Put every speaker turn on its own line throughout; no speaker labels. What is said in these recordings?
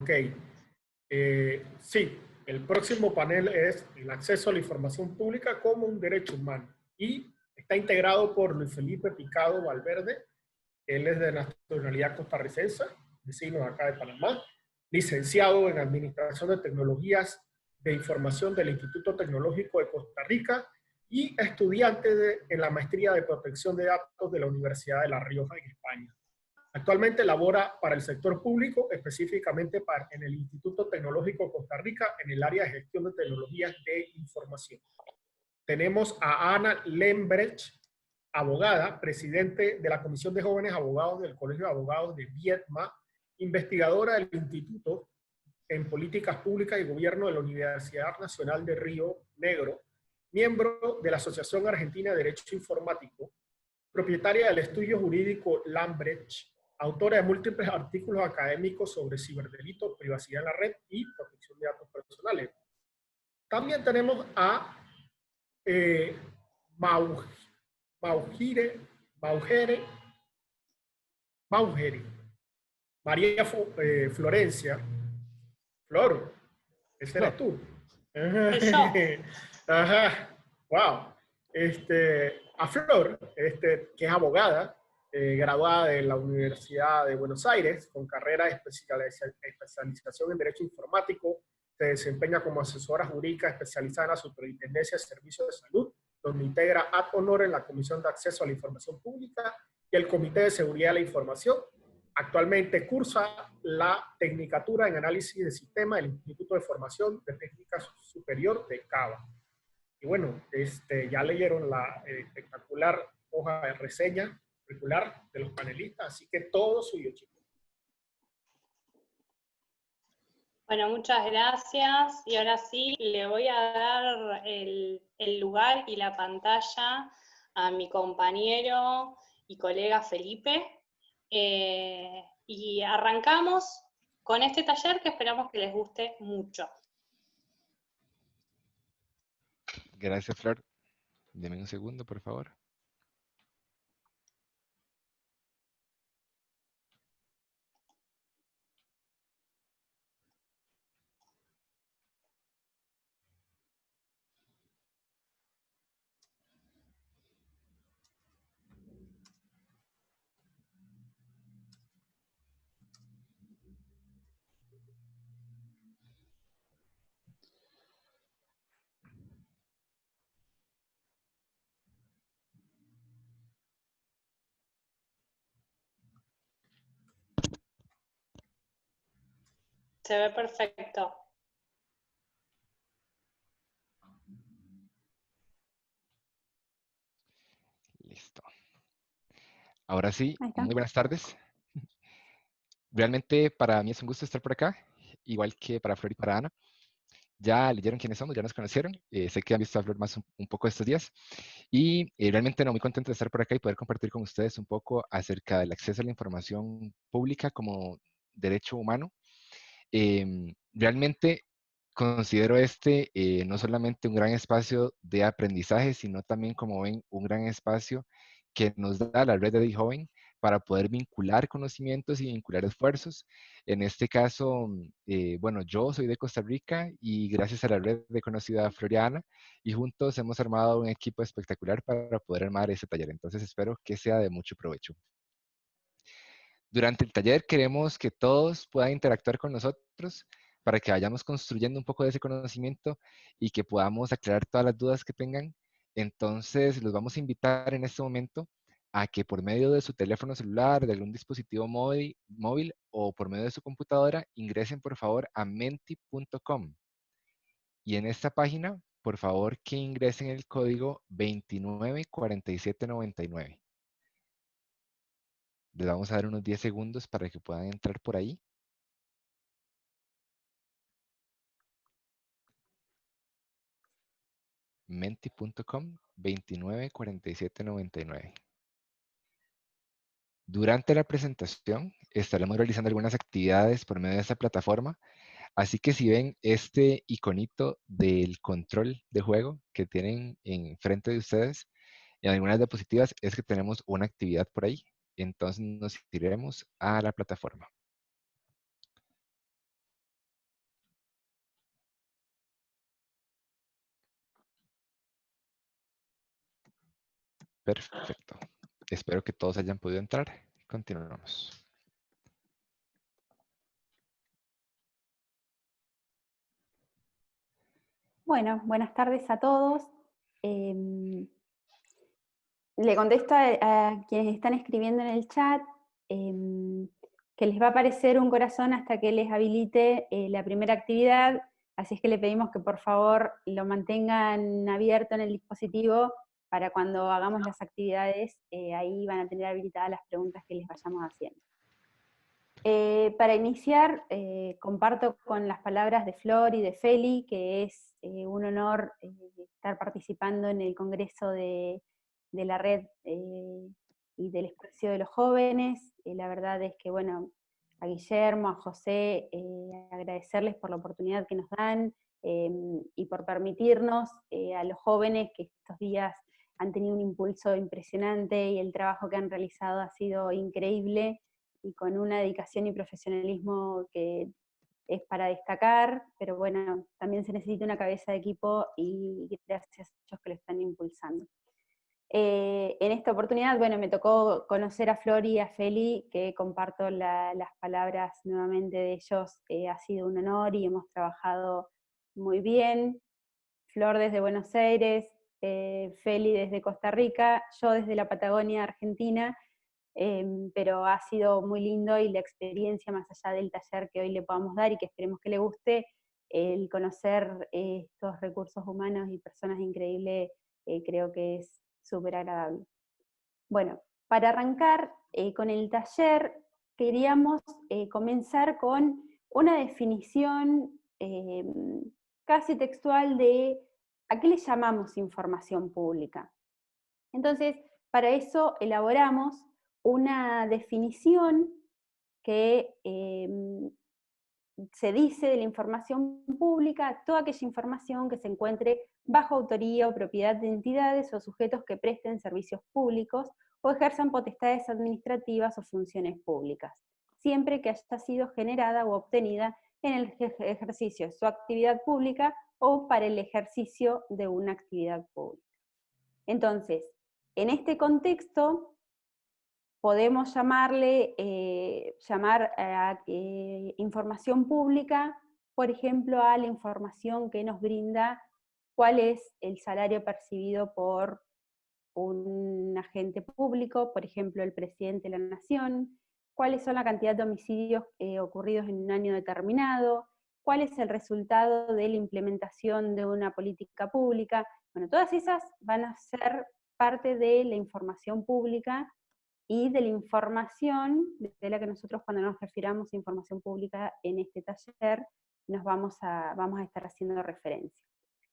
Ok, sí, el próximo panel es el acceso a la información pública como un derecho humano y está integrado por Luis Felipe Picado Valverde. Él es de nacionalidad costarricense, vecino acá de Panamá, licenciado en Administración de Tecnologías de Información del Instituto Tecnológico de Costa Rica y estudiante en la maestría de Protección de Datos de la Universidad de La Rioja en España. Actualmente labora para el sector público, específicamente en el Instituto Tecnológico de Costa Rica, en el área de gestión de tecnologías de información. Tenemos a Ana Lembrecht, abogada, presidente de la Comisión de Jóvenes Abogados del Colegio de Abogados de Viedma, investigadora del Instituto en Políticas Públicas y Gobierno de la Universidad Nacional de Río Negro, miembro de la Asociación Argentina de Derecho Informático, propietaria del estudio jurídico Lambrecht, autora de múltiples artículos académicos sobre ciberdelitos, privacidad en la red y protección de datos personales. También tenemos a eh, Maugere, María Florencia, Flor, ese eres
Flor.
tú.
Soy yo.
Ajá, wow. A Flor, que es abogada, graduada de la Universidad de Buenos Aires, con carrera de especialización en Derecho Informático, se desempeña como asesora jurídica especializada en la Superintendencia de Servicios de Salud, donde integra ad honor en la Comisión de Acceso a la Información Pública y el Comité de Seguridad de la Información. Actualmente cursa la Tecnicatura en Análisis de Sistemas del Instituto de Formación de Técnica Superior de Cava. Y bueno, ya leyeron la espectacular hoja de reseña curricular de los panelistas, así que todo suyo, chicos.
Bueno, muchas gracias. Y ahora sí, le voy a dar el lugar y la pantalla a mi compañero y colega Felipe. Y arrancamos con este taller que esperamos que les guste mucho.
Gracias, Flor. Deme un segundo, por favor.
Se ve perfecto.
Listo. Ahora sí,
Ahí está.
muy buenas tardes. Realmente para mí es un gusto estar por acá, igual que para Flor y para Ana. Ya leyeron quiénes somos, ya nos conocieron. Sé que han visto a Flor más un poco estos días. Y realmente muy contento de estar por acá y poder compartir con ustedes un poco acerca del acceso a la información pública como derecho humano. Realmente considero no solamente un gran espacio de aprendizaje, sino también, como ven, un gran espacio que nos da la red de DiJoven para poder vincular conocimientos y vincular esfuerzos. En este caso, bueno, yo soy de Costa Rica y gracias a la red he conocido a Floriana y juntos hemos armado un equipo espectacular para poder armar ese taller. Entonces espero que sea de mucho provecho. Durante el taller queremos que todos puedan interactuar con nosotros para que vayamos construyendo un poco de ese conocimiento y que podamos aclarar todas las dudas que tengan. Entonces, los vamos a invitar en este momento a que por medio de su teléfono celular, de algún dispositivo móvil o por medio de su computadora, ingresen por favor a menti.com. Y en esta página, por favor, que ingresen el código 294799. Les vamos a dar unos 10 segundos para que puedan entrar por ahí. Menti.com 294799. Durante la presentación estaremos realizando algunas actividades por medio de esta plataforma, así que si ven este iconito del control de juego que tienen enfrente de ustedes, en algunas diapositivas es que tenemos una actividad por ahí, entonces nos iremos a la plataforma. Perfecto. Espero que todos hayan podido entrar. Continuamos.
Bueno, buenas tardes a todos. Le contesto a quienes están escribiendo en el chat que les va a aparecer un corazón hasta que les habilite la primera actividad, así es que le pedimos que por favor lo mantengan abierto en el dispositivo para cuando hagamos las actividades, ahí van a tener habilitadas las preguntas que les vayamos haciendo. Para iniciar, comparto con las palabras de Flor y de Feli, que es un honor estar participando en el Congreso de la Red y del Espacio de los Jóvenes. La verdad es que, bueno, a Guillermo, a José, agradecerles por la oportunidad que nos dan y por permitirnos a los jóvenes que estos días han tenido un impulso impresionante y el trabajo que han realizado ha sido increíble, y con una dedicación y profesionalismo que es para destacar, pero bueno, también se necesita una cabeza de equipo y gracias a ellos que lo están impulsando. En esta oportunidad, bueno, me tocó conocer a Flor y a Feli, que comparto las palabras nuevamente de ellos, ha sido un honor y hemos trabajado muy bien. Flor desde Buenos Aires, Feli desde Costa Rica, yo desde la Patagonia, Argentina, pero ha sido muy lindo y la experiencia, más allá del taller que hoy le podamos dar y que esperemos que le guste, el conocer estos recursos humanos y personas increíbles, creo que es súper agradable. Bueno, para arrancar con el taller, queríamos comenzar con una definición casi textual de a qué le llamamos información pública. Entonces, para eso elaboramos una definición que se dice de la información pública toda aquella información que se encuentre bajo autoría o propiedad de entidades o sujetos que presten servicios públicos o ejerzan potestades administrativas o funciones públicas, siempre que haya sido generada o obtenida en el ejercicio de su actividad pública o para el ejercicio de una actividad pública. Entonces, en este contexto, podemos llamar a información pública, por ejemplo, a la información que nos brinda cuál es el salario percibido por un agente público, por ejemplo, el presidente de la Nación, cuáles son la cantidad de homicidios ocurridos en un año determinado, cuál es el resultado de la implementación de una política pública. Bueno, todas esas van a ser parte de la información pública y de la información de la que nosotros, cuando nos refiramos a información pública en este taller, vamos a estar haciendo referencia.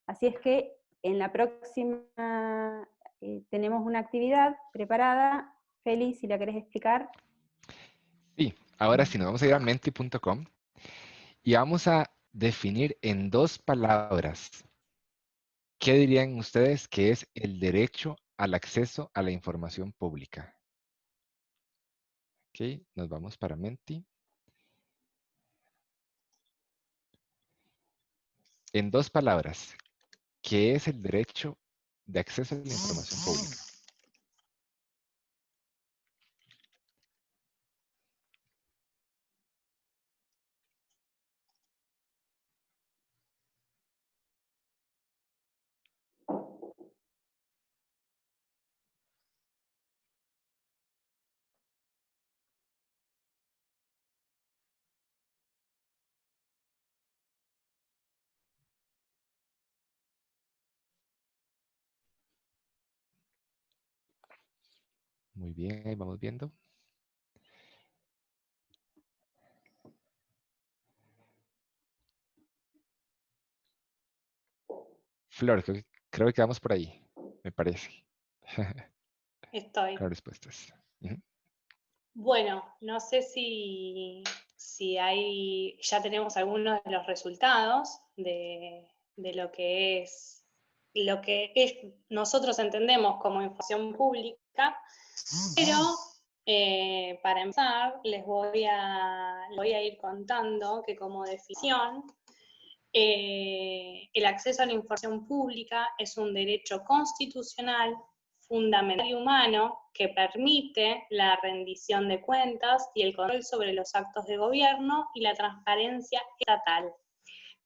Así es que en la próxima tenemos una actividad preparada. Feli, si la querés explicar.
Sí, ahora sí, nos vamos a ir a menti.com y vamos a definir en 2 palabras. ¿Qué dirían ustedes que es el derecho al acceso a la información pública? Ok, nos vamos para Menti. En 2 palabras, ¿qué es el derecho de acceso a la información pública? Muy bien, ahí vamos viendo. Flor, creo que vamos por ahí, me parece.
Estoy.
Con las respuestas.
Bueno, no sé si ya tenemos algunos de los resultados de lo que nosotros entendemos como información pública, pero para empezar les voy a ir contando que como definición, el acceso a la información pública es un derecho constitucional fundamental y humano que permite la rendición de cuentas y el control sobre los actos de gobierno y la transparencia estatal,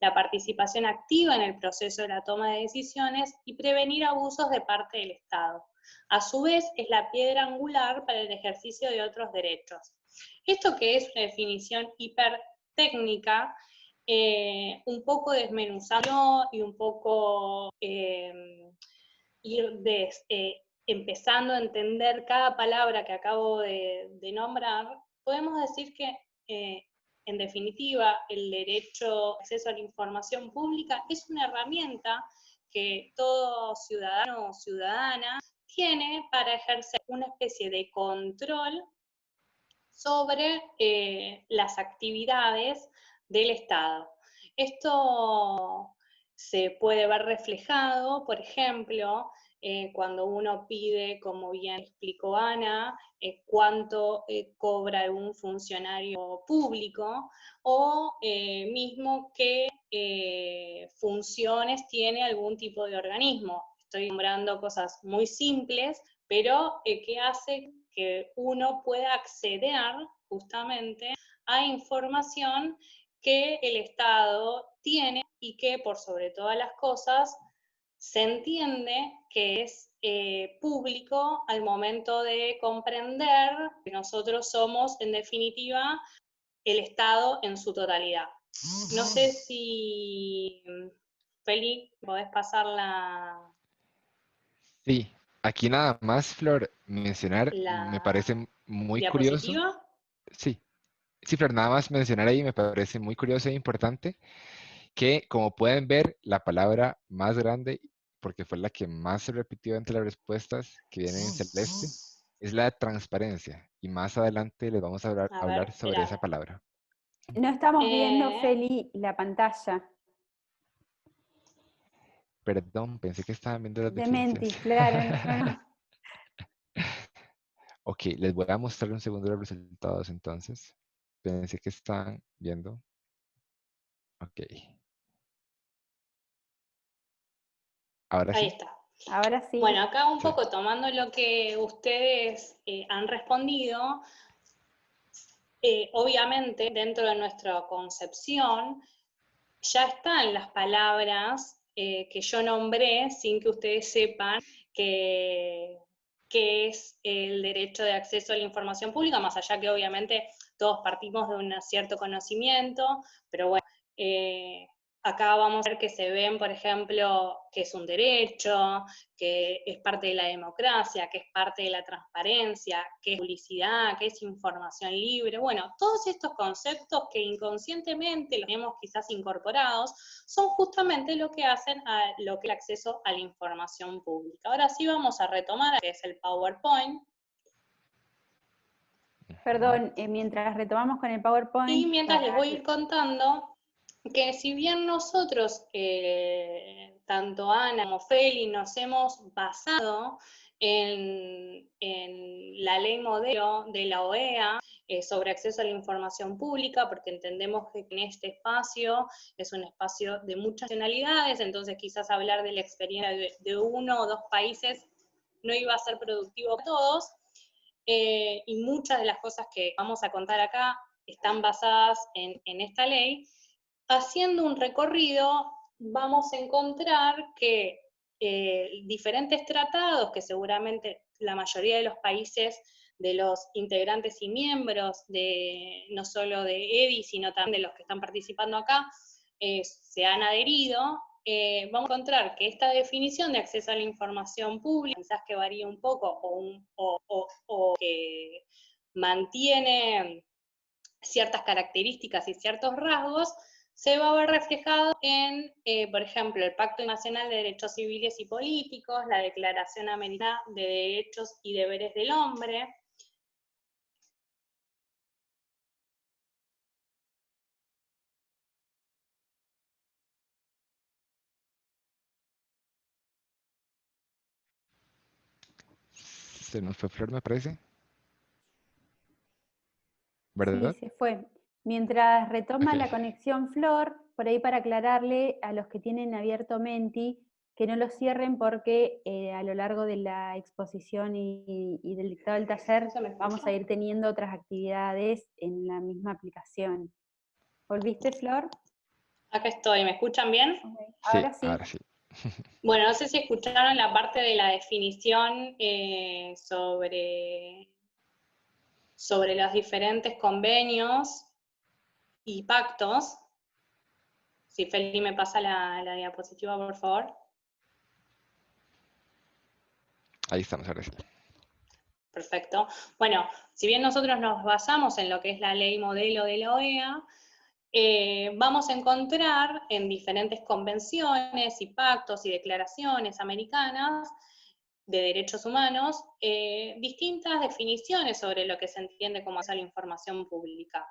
la participación activa en el proceso de la toma de decisiones y prevenir abusos de parte del Estado. A su vez, es la piedra angular para el ejercicio de otros derechos. Esto, que es una definición hipertécnica, un poco desmenuzando y un poco ir empezando a entender cada palabra que acabo de nombrar, podemos decir que, en definitiva, el derecho de acceso a la información pública es una herramienta que todo ciudadano o ciudadana tiene para ejercer una especie de control sobre las actividades del Estado. Esto se puede ver reflejado, por ejemplo, cuando uno pide, como bien explicó Ana, cuánto cobra un funcionario público, o mismo qué funciones tiene algún tipo de organismo. Estoy nombrando cosas muy simples, pero que hace que uno pueda acceder justamente a información que el Estado tiene y que, por sobre todas las cosas, se entiende que es público al momento de comprender que nosotros somos, en definitiva, el Estado en su totalidad. No sé si, Feli, podés pasar
Sí, aquí nada más, Flor, mencionar, me
la
parece muy curioso.
diapositiva.
Sí, sí, Flor, nada más mencionar ahí, me parece muy curioso e importante que, como pueden ver, la palabra más grande, porque fue la que más se repitió entre las respuestas que vienen en celeste, es la de transparencia. Y más adelante les vamos a
A ver,
hablar sobre esa
espérame.
palabra.
No estamos viendo,
Eh,
Feli, la pantalla.
Perdón, pensé que estaban viendo las
De
definiciones.
Menti, claro, no, no.
Ok, les voy a mostrar un segundo los resultados entonces. Pensé que estaban viendo. Ok. Ahora
Ahí
sí.
está.
Ahora sí.
Bueno, acá un
Sí.
poco tomando lo que ustedes han respondido, obviamente dentro de nuestra concepción ya están las palabras que yo nombré sin que ustedes sepan que es el derecho de acceso a la información pública, más allá que obviamente todos partimos de un cierto conocimiento, pero bueno, acá vamos a ver que se ven, por ejemplo, que es un derecho, que es parte de la democracia, que es parte de la transparencia, que es publicidad, que es información libre. Bueno, todos estos conceptos que inconscientemente los tenemos quizás incorporados, son justamente lo que hacen a lo que es el acceso a la información pública. Ahora sí vamos a retomar, que es el PowerPoint.
Perdón, mientras retomamos con el
Y
PowerPoint,
mientras les voy a ir contando que si bien nosotros, tanto Ana como Feli, nos hemos basado en la ley modelo de la OEA sobre acceso a la información pública, porque entendemos que en este espacio es un espacio de muchas nacionalidades, entonces quizás hablar de la experiencia de uno o dos países no iba a ser productivo para todos, y muchas de las cosas que vamos a contar acá están basadas en esta ley. Haciendo un recorrido vamos a encontrar que diferentes tratados que seguramente la mayoría de los países, de los integrantes y miembros de no solo de EDI, sino también de los que están participando acá, se han adherido, vamos a encontrar que esta definición de acceso a la información pública, quizás que varía un poco o que mantiene ciertas características y ciertos rasgos, se va a ver reflejado en, por ejemplo, el Pacto Nacional de Derechos Civiles y Políticos, la Declaración Americana de Derechos y Deberes del Hombre.
Se nos fue Flor, me parece.
sí,
¿Verdad?
se fue. Mientras retoma
Ok.
la conexión Flor, por ahí para aclararle a los que tienen abierto Menti, que no lo cierren porque a lo largo de la exposición y del dictado del taller vamos a ir teniendo otras actividades en la misma aplicación. ¿Volviste, Flor?
Acá estoy, ¿me escuchan bien?
Okay.
Sí,
Ahora sí.
ahora sí.
Bueno, no sé si escucharon la parte de la definición sobre los diferentes convenios y pactos. Si Feli me pasa la diapositiva, por favor.
Ahí estamos, ahora sí.
Perfecto. Bueno, si bien nosotros nos basamos en lo que es la ley modelo de la OEA, vamos a encontrar en diferentes convenciones y pactos y declaraciones americanas de derechos humanos distintas definiciones sobre lo que se entiende como la información pública.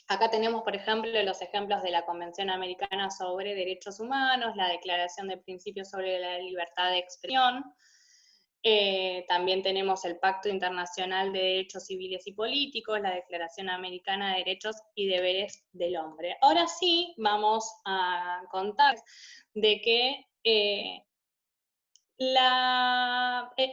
Acá tenemos, por ejemplo, los ejemplos de la Convención Americana sobre Derechos Humanos, la Declaración de Principios sobre la Libertad de Expresión. También tenemos el Pacto Internacional de Derechos Civiles y Políticos, la Declaración Americana de Derechos y Deberes del Hombre. Ahora sí vamos a contar de que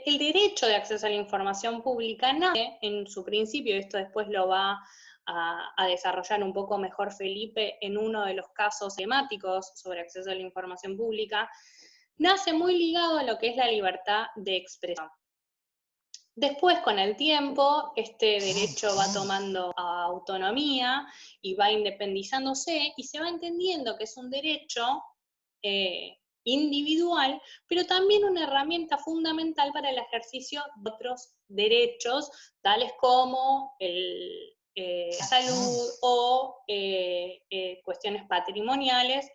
el derecho de acceso a la información pública nace en su principio, y esto después lo va a desarrollar un poco mejor Felipe en uno de los casos temáticos sobre acceso a la información pública, nace muy ligado a lo que es la libertad de expresión. Después, con el tiempo, este derecho va tomando autonomía y va independizándose y se va entendiendo que es un derecho individual, pero también una herramienta fundamental para el ejercicio de otros derechos, tales como la salud o cuestiones patrimoniales,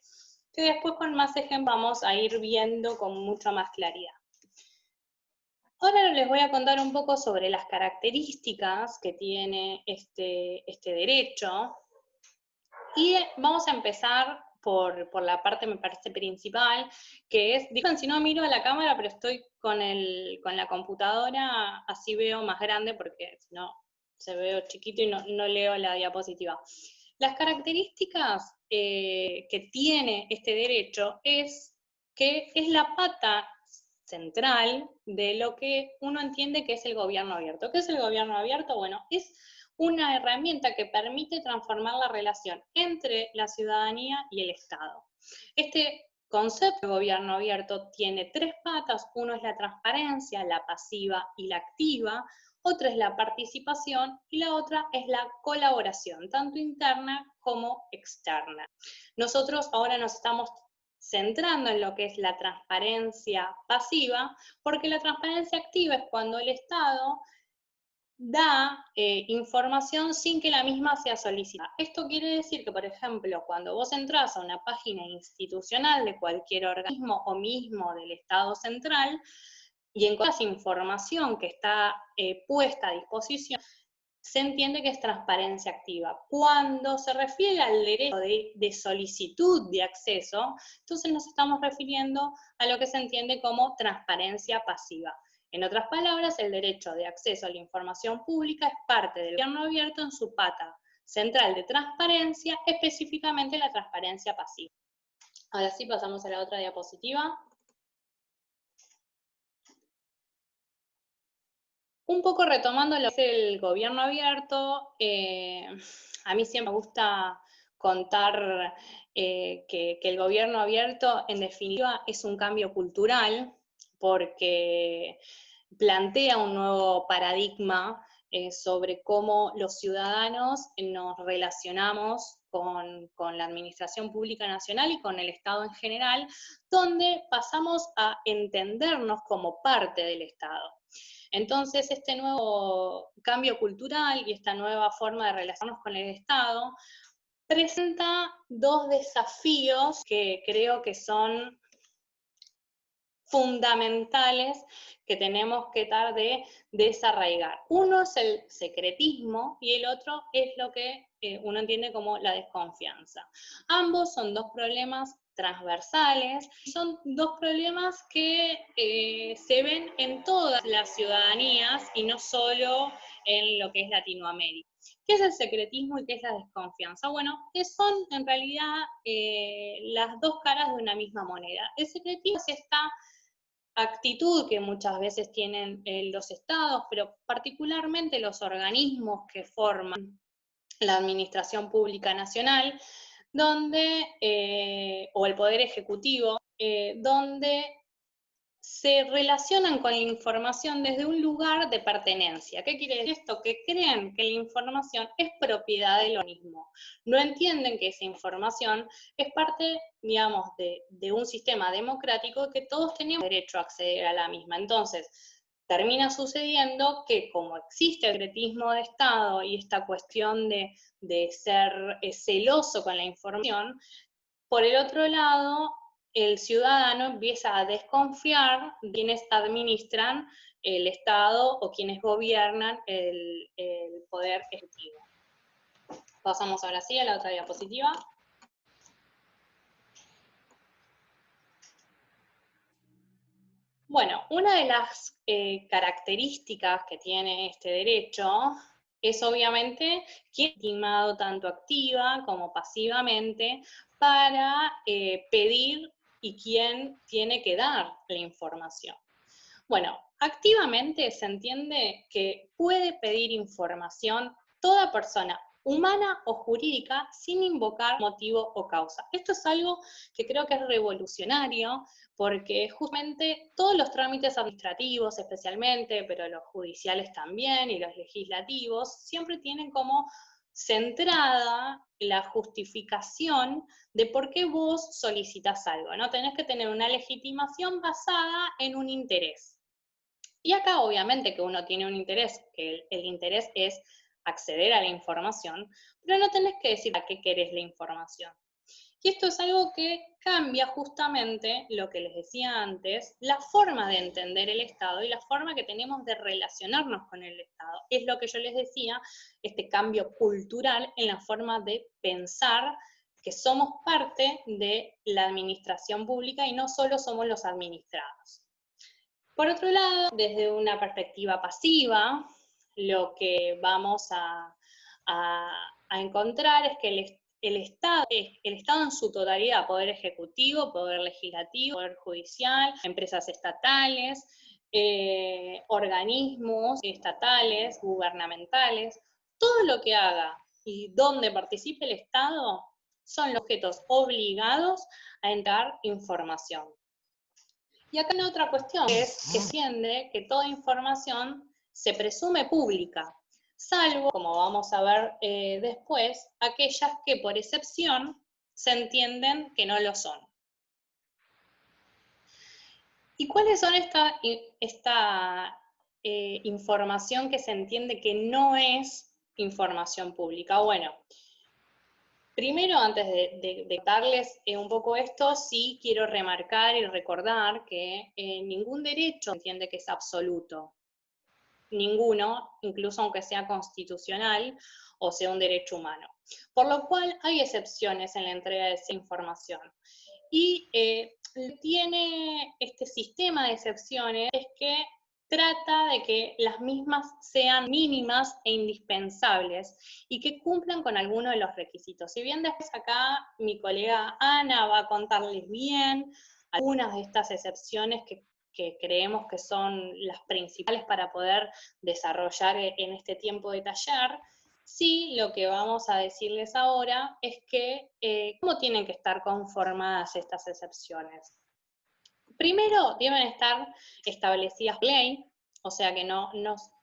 que después con más ejemplos vamos a ir viendo con mucha más claridad. Ahora les voy a contar un poco sobre las características que tiene este derecho, y vamos a empezar por la parte, me parece, principal, que es, disculpen si no miro a la cámara, pero estoy con la computadora, así veo más grande, porque si no se veo chiquito y no leo la diapositiva. Las características que tiene este derecho es que es la pata central de lo que uno entiende que es el gobierno abierto. ¿Qué es el gobierno abierto? Bueno, es una herramienta que permite transformar la relación entre la ciudadanía y el Estado. Este concepto de gobierno abierto tiene tres patas: uno es la transparencia, la pasiva y la activa, otra es la participación y la otra es la colaboración, tanto interna como externa. Nosotros ahora nos estamos centrando en lo que es la transparencia pasiva, porque la transparencia activa es cuando el Estado da información sin que la misma sea solicitada. Esto quiere decir que, por ejemplo, cuando vos entrás a una página institucional de cualquier organismo o mismo del Estado central y encontrás información que está puesta a disposición, se entiende que es transparencia activa. Cuando se refiere al derecho de solicitud de acceso, entonces nos estamos refiriendo a lo que se entiende como transparencia pasiva. En otras palabras, el derecho de acceso a la información pública es parte del gobierno abierto en su pata central de transparencia, específicamente la transparencia pasiva. Ahora sí, pasamos a la otra diapositiva. Un poco retomando lo que es el gobierno abierto, a mí siempre me gusta contar que el gobierno abierto, en definitiva, es un cambio cultural, porque plantea un nuevo paradigma sobre cómo los ciudadanos nos relacionamos con la administración pública nacional y con el Estado en general, donde pasamos a entendernos como parte del Estado. Entonces, este nuevo cambio cultural y esta nueva forma de relacionarnos con el Estado presenta dos desafíos que creo que son fundamentales, que tenemos que tratar de desarraigar. Uno es el secretismo y el otro es lo que uno entiende como la desconfianza. Ambos son dos problemas transversales, son dos problemas que se ven en todas las ciudadanías y no solo en lo que es Latinoamérica. ¿Qué es el secretismo y qué es la desconfianza? Bueno, que son en realidad las dos caras de una misma moneda. El secretismo es esta actitud que muchas veces tienen los estados, pero particularmente los organismos que forman la administración pública nacional, donde, o el poder ejecutivo, donde se relacionan con la información desde un lugar de pertenencia. ¿Qué quiere decir esto? Que creen que la información es propiedad de lo mismo. No entienden que esa información es parte, digamos, de un sistema democrático que todos tenemos derecho a acceder a la misma. Entonces, termina sucediendo que como existe el secretismo de Estado y esta cuestión de ser celoso con la información, por el otro lado, el ciudadano empieza a desconfiar de quienes administran el Estado o quienes gobiernan el poder ejecutivo. Pasamos ahora sí a la otra diapositiva. Bueno, una de las características que tiene este derecho es obviamente quién es legitimado tanto activa como pasivamente para pedir y quién tiene que dar la información. Bueno, activamente se entiende que puede pedir información toda persona humana o jurídica sin invocar motivo o causa. Esto es algo que creo que es revolucionario porque justamente todos los trámites administrativos especialmente, pero los judiciales también y los legislativos, siempre tienen como centrada la justificación de por qué vos solicitas algo, ¿no? Tenés que tener una legitimación basada en un interés. Y acá obviamente que uno tiene un interés, que el interés es acceder a la información, pero no tenés que decir a qué querés la información. Y esto es algo que cambia justamente, lo que les decía antes, la forma de entender el Estado y la forma que tenemos de relacionarnos con el Estado. Es lo que yo les decía, este cambio cultural en la forma de pensar que somos parte de la administración pública y no solo somos los administrados. Por otro lado, desde una perspectiva pasiva, lo que vamos a encontrar es que el Estado en su totalidad, poder ejecutivo, poder legislativo, poder judicial, empresas estatales, organismos estatales, gubernamentales, todo lo que haga y donde participe el Estado son los objetos obligados a entregar información. Y acá hay otra cuestión, que es que entiende que toda información se presume pública, salvo, como vamos a ver después, aquellas que por excepción se entienden que no lo son. ¿Y cuáles son esta información que se entiende que no es información pública? Bueno, primero, antes de darles un poco esto, sí quiero remarcar y recordar que ningún derecho entiende que es absoluto. Ninguno, incluso aunque sea constitucional o sea un derecho humano. Por lo cual hay excepciones en la entrega de esa información. Y tiene este sistema de excepciones es que trata de que las mismas sean mínimas e indispensables y que cumplan con algunos de los requisitos. Si bien después acá mi colega Ana va a contarles bien algunas de estas excepciones que creemos que son las principales para poder desarrollar en este tiempo de taller, sí, lo que vamos a decirles ahora es que cómo tienen que estar conformadas estas excepciones. Primero, deben estar establecidas por ley, o sea que no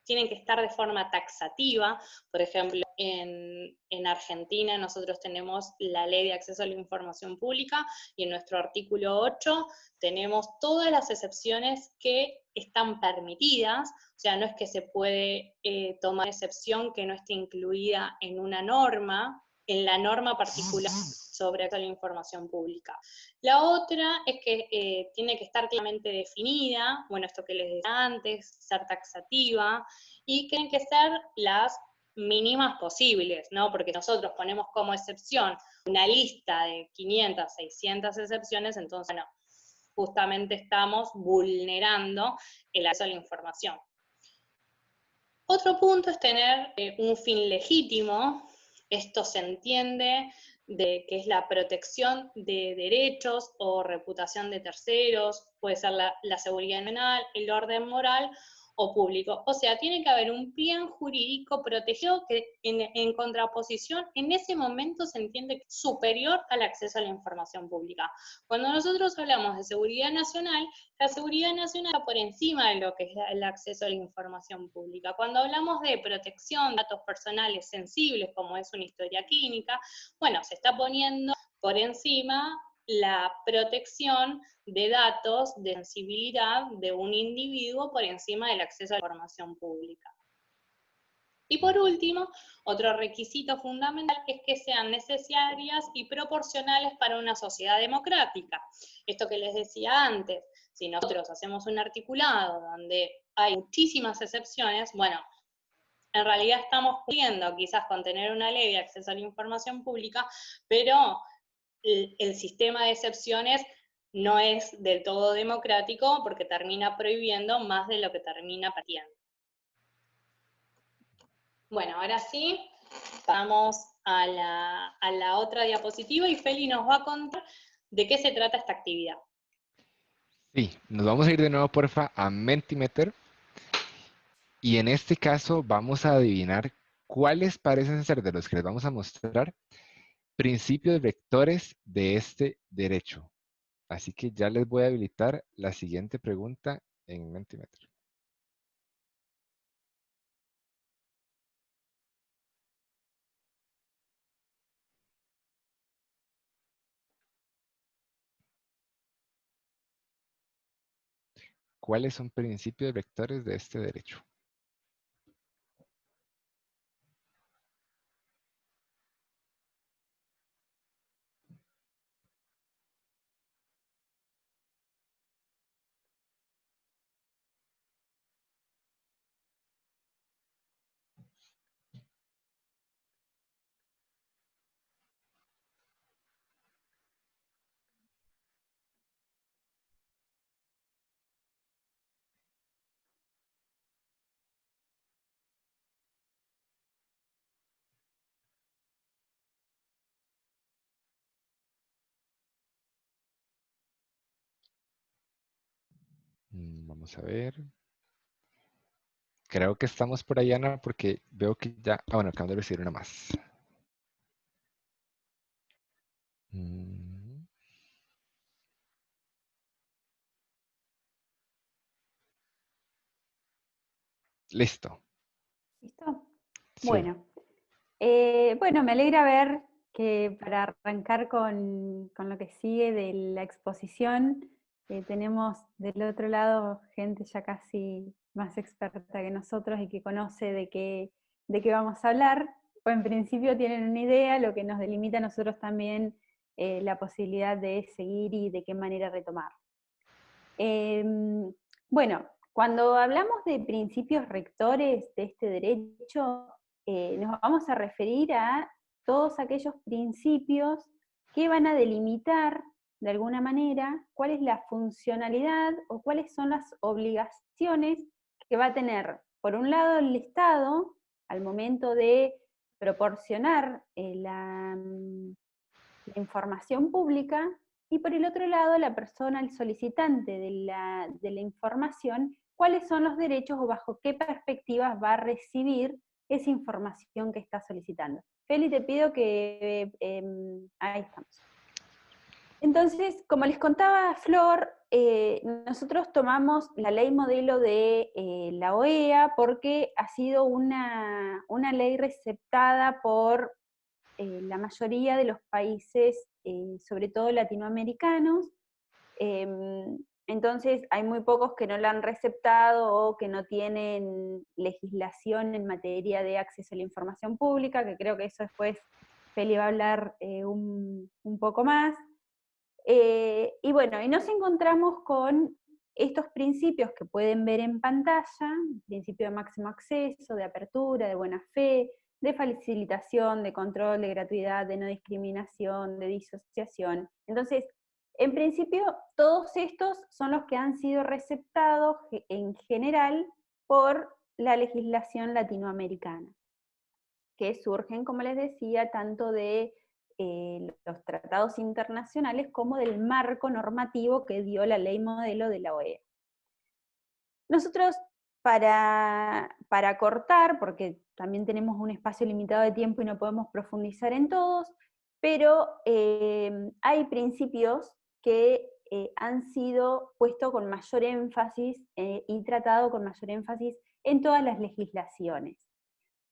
tienen que estar de forma taxativa. Por ejemplo, en Argentina nosotros tenemos la Ley de Acceso a la Información Pública y en nuestro artículo 8 tenemos todas las excepciones que están permitidas, o sea, no es que se puede tomar excepción que no esté incluida en una norma, en la norma particular sobre acceso a la información pública. La otra es que tiene que estar claramente definida, bueno, esto que les decía antes, ser taxativa, y tienen que ser las mínimas posibles, ¿no? Porque nosotros ponemos como excepción una lista de 500, 600 excepciones, entonces, bueno, justamente estamos vulnerando el acceso a la información. Otro punto es tener un fin legítimo. Esto se entiende de que es la protección de derechos o reputación de terceros, puede ser la seguridad nacional, el orden moral o público. O sea, tiene que haber un bien jurídico protegido que en contraposición en ese momento se entiende superior al acceso a la información pública. Cuando nosotros hablamos de seguridad nacional, la seguridad nacional está por encima de lo que es el acceso a la información pública. Cuando hablamos de protección de datos personales sensibles, como es una historia clínica, bueno, se está poniendo por encima la protección de datos de sensibilidad de un individuo por encima del acceso a la información pública. Y por último, otro requisito fundamental es que sean necesarias y proporcionales para una sociedad democrática. Esto que les decía antes, si nosotros hacemos un articulado donde hay muchísimas excepciones, bueno, en realidad estamos cumpliendo quizás con tener una ley de acceso a la información pública, pero el sistema de excepciones no es del todo democrático porque termina prohibiendo más de lo que termina permitiendo. Bueno, ahora sí, vamos a la otra diapositiva y Feli nos va a contar de qué se trata esta actividad.
Sí, nos vamos a ir de nuevo, porfa, a Mentimeter. Y en este caso vamos a adivinar cuáles parecen ser de los que les vamos a mostrar principios rectores de este derecho. Así que ya les voy a habilitar la siguiente pregunta en Mentimeter. ¿Cuáles son principios rectores de este derecho? Vamos a ver. Creo que estamos por ahí, Ana, porque veo que ya... Ah, bueno, acabo de recibir una más. Listo.
¿Listo?
Sí.
Bueno, bueno, me alegra ver que para arrancar con lo que sigue de la exposición, tenemos del otro lado gente ya casi más experta que nosotros y que conoce de qué vamos a hablar, o en principio tienen una idea, lo que nos delimita a nosotros también la posibilidad de seguir y de qué manera retomar. Bueno, cuando hablamos de principios rectores de este derecho, nos vamos a referir a todos aquellos principios que van a delimitar de alguna manera cuál es la funcionalidad o cuáles son las obligaciones que va a tener, por un lado, el Estado al momento de proporcionar la información pública, y por el otro lado, la persona, el solicitante de la información, cuáles son los derechos o bajo qué perspectivas va a recibir esa información que está solicitando. Feli, te pido que... ahí estamos. Entonces, como les contaba Flor, nosotros tomamos la ley modelo de la OEA porque ha sido una ley receptada por la mayoría de los países, sobre todo latinoamericanos. Entonces hay muy pocos que no la han receptado o que no tienen legislación en materia de acceso a la información pública, que creo que eso después Feli va a hablar un poco más. Y bueno, y nos encontramos con estos principios que pueden ver en pantalla: principio de máximo acceso, de apertura, de buena fe, de facilitación, de control, de gratuidad, de no discriminación, de disociación. Entonces, en principio, todos estos son los que han sido receptados en general por la legislación latinoamericana, que surgen, como les decía, tanto de los tratados internacionales como del marco normativo que dio la ley modelo de la OEA. Nosotros, para cortar, porque también tenemos un espacio limitado de tiempo y no podemos profundizar en todos, pero hay principios que han sido puestos con mayor énfasis y tratados con mayor énfasis en todas las legislaciones,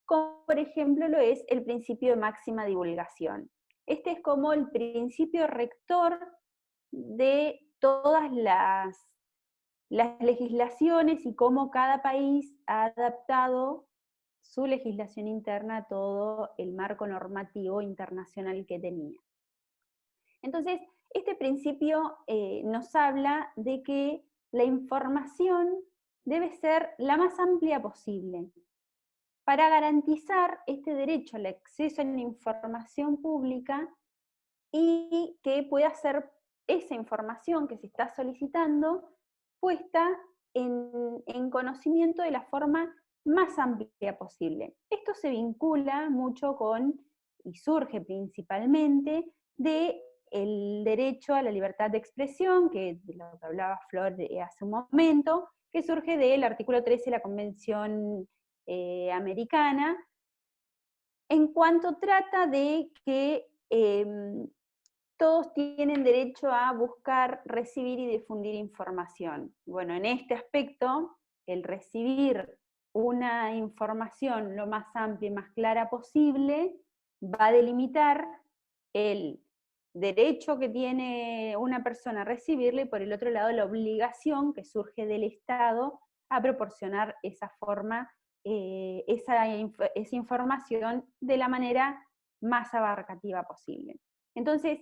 como por ejemplo lo es el principio de máxima divulgación. Este es como el principio rector de todas las legislaciones y cómo cada país ha adaptado su legislación interna a todo el marco normativo internacional que tenía. Entonces, este principio nos habla de que la información debe ser la más amplia posible para garantizar este derecho al acceso a la información pública y que pueda ser esa información que se está solicitando puesta en conocimiento de la forma más amplia posible. Esto se vincula mucho con, y surge principalmente, del derecho a la libertad de expresión, que de lo que hablaba Flor hace un momento, que surge del artículo 13 de la Convención Americana, en cuanto trata de que todos tienen derecho a buscar, recibir y difundir información. Bueno, en este aspecto, el recibir una información lo más amplia y más clara posible va a delimitar el derecho que tiene una persona a recibirla y por el otro lado la obligación que surge del Estado a proporcionar esa forma, esa información de la manera más abarcativa posible. Entonces,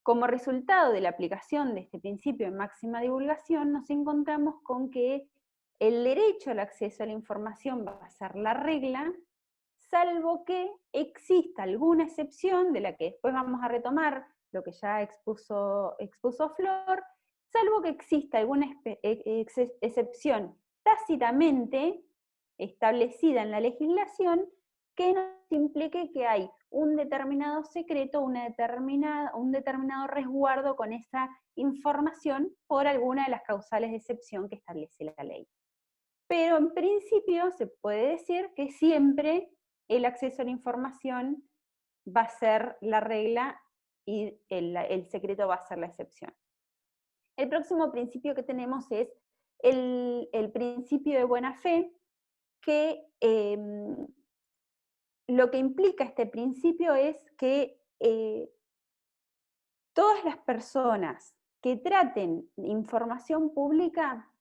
como resultado de la aplicación de este principio de máxima divulgación, nos encontramos con que el derecho al acceso a la información va a ser la regla, salvo que exista alguna excepción, de la que después vamos a retomar lo que ya expuso Flor, salvo que exista alguna excepción tácitamente establecida en la legislación que nos implique que hay un determinado secreto, un determinado resguardo con esa información por alguna de las causales de excepción que establece la ley. Pero en principio se puede decir que siempre el acceso a la información va a ser la regla y el secreto va a ser la excepción. El próximo principio que tenemos es el principio de buena fe, que lo que implica este principio es que todas las personas que traten información pública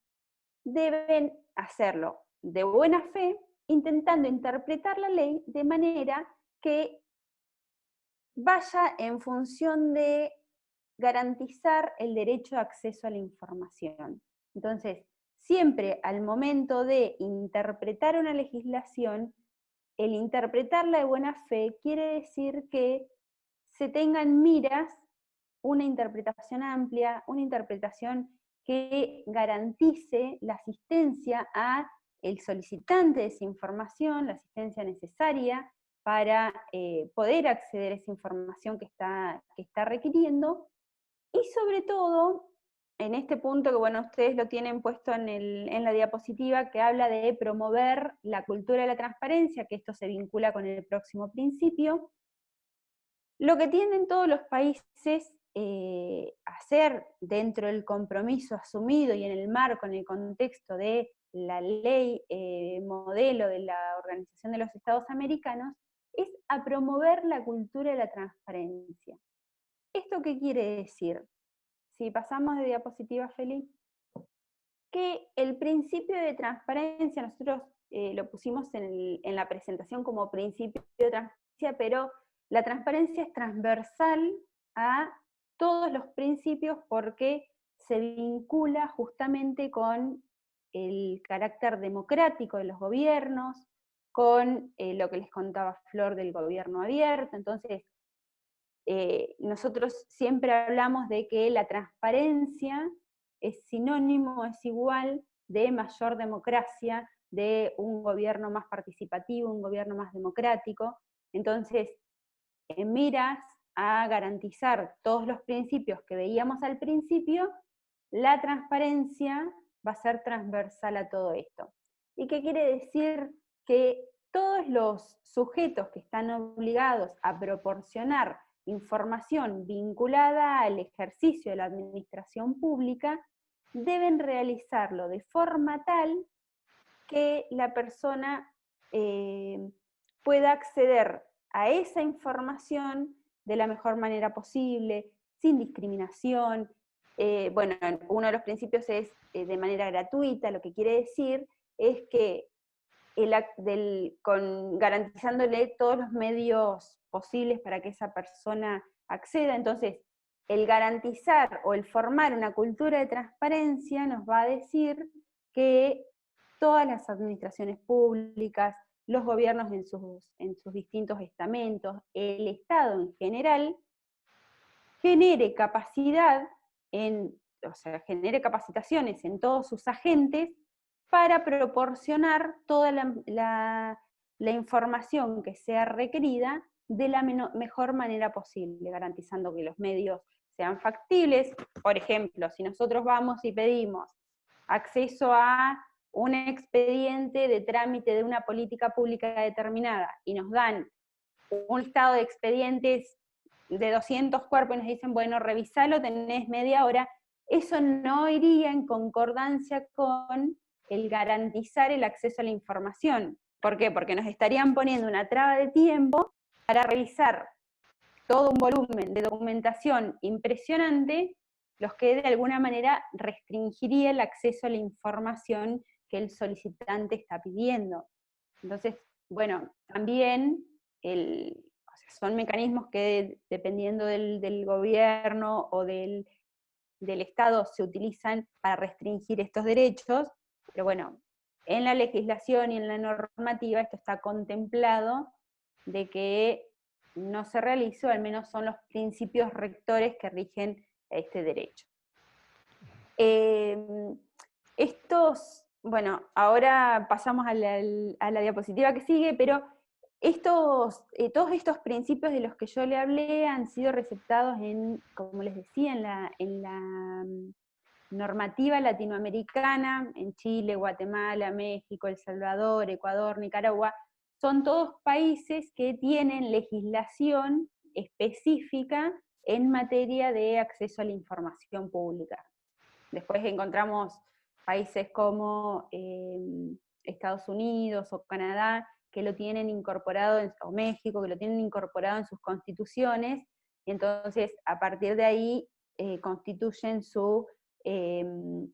deben hacerlo de buena fe, intentando interpretar la ley de manera que vaya en función de garantizar el derecho de acceso a la información. Entonces, siempre al momento de interpretar una legislación, el interpretarla de buena fe quiere decir que se tenga en miras una interpretación amplia, una interpretación que garantice la asistencia a el solicitante de esa información, la asistencia necesaria para poder acceder a esa información que está requiriendo, y sobre todo, en este punto que bueno, ustedes lo tienen puesto en la diapositiva, que habla de promover la cultura de la transparencia, que esto se vincula con el próximo principio. Lo que tienen todos los países hacer dentro del compromiso asumido y en el marco, en el contexto de la ley modelo de la Organización de los Estados Americanos, es a promover la cultura de la transparencia. ¿Esto qué quiere decir? Si pasamos de diapositiva, Feli, que el principio de transparencia, nosotros lo pusimos en la presentación como principio de transparencia, pero la transparencia es transversal a todos los principios porque se vincula justamente con el carácter democrático de los gobiernos, con lo que les contaba Flor del gobierno abierto. Entonces, nosotros siempre hablamos de que la transparencia es sinónimo, es igual de mayor democracia, de un gobierno más participativo, un gobierno más democrático. Entonces, en miras a garantizar todos los principios que veíamos al principio, la transparencia va a ser transversal a todo esto. ¿Y qué quiere decir? Que todos los sujetos que están obligados a proporcionar información vinculada al ejercicio de la administración pública deben realizarlo de forma tal que la persona pueda acceder a esa información de la mejor manera posible, sin discriminación. Bueno, uno de los principios es de manera gratuita, lo que quiere decir es que garantizándole todos los medios posibles para que esa persona acceda. Entonces, el garantizar o el formar una cultura de transparencia nos va a decir que todas las administraciones públicas, los gobiernos en sus distintos estamentos, el Estado en general, genere genere capacitaciones en todos sus agentes para proporcionar toda la información que sea requerida de la mejor manera posible, garantizando que los medios sean factibles. Por ejemplo, si nosotros vamos y pedimos acceso a un expediente de trámite de una política pública determinada y nos dan un listado de expedientes de 200 cuerpos y nos dicen, bueno, revisalo, tenés media hora, eso no iría en concordancia con el garantizar el acceso a la información. ¿Por qué? Porque nos estarían poniendo una traba de tiempo para revisar todo un volumen de documentación impresionante, los que de alguna manera restringiría el acceso a la información que el solicitante está pidiendo. Entonces, bueno, también son mecanismos que dependiendo del gobierno o del Estado se utilizan para restringir estos derechos, pero bueno, en la legislación y en la normativa esto está contemplado de que no se realizó, al menos son los principios rectores que rigen este derecho. Bueno, ahora pasamos a la diapositiva que sigue, pero todos estos principios de los que yo le hablé han sido receptados como les decía, en la normativa latinoamericana, en Chile, Guatemala, México, El Salvador, Ecuador, Nicaragua. Son todos países que tienen legislación específica en materia de acceso a la información pública. Después encontramos países como Estados Unidos o Canadá, que lo tienen incorporado, o México, que lo tienen incorporado en sus constituciones, y entonces a partir de ahí constituyen su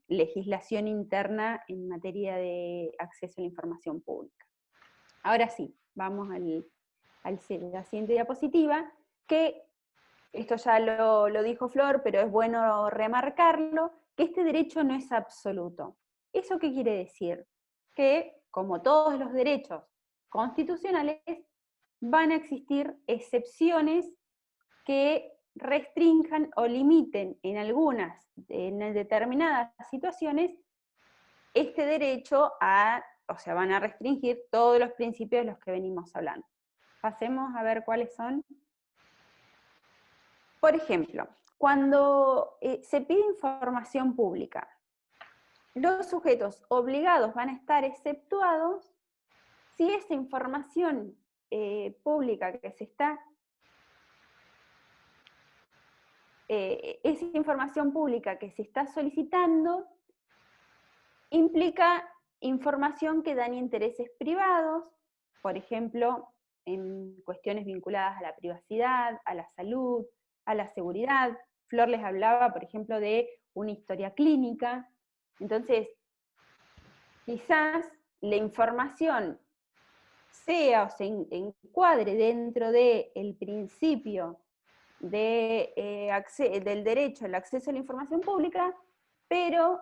legislación interna en materia de acceso a la información pública. Ahora sí, vamos a la siguiente diapositiva, que esto ya lo dijo Flor, pero es bueno remarcarlo, que este derecho no es absoluto. ¿Eso qué quiere decir? Que, como todos los derechos constitucionales, van a existir excepciones que restrinjan o limiten en determinadas situaciones, este derecho van a restringir todos los principios de los que venimos hablando. Pasemos a ver cuáles son. Por ejemplo, cuando se pide información pública, los sujetos obligados van a estar exceptuados si esa información pública que se está esa información pública que se está solicitando implica información que daña intereses privados, por ejemplo, en cuestiones vinculadas a la privacidad, a la salud, a la seguridad. Flor les hablaba, por ejemplo, de una historia clínica. Entonces, quizás la información sea o se encuadre dentro del principio del derecho al acceso a la información pública, pero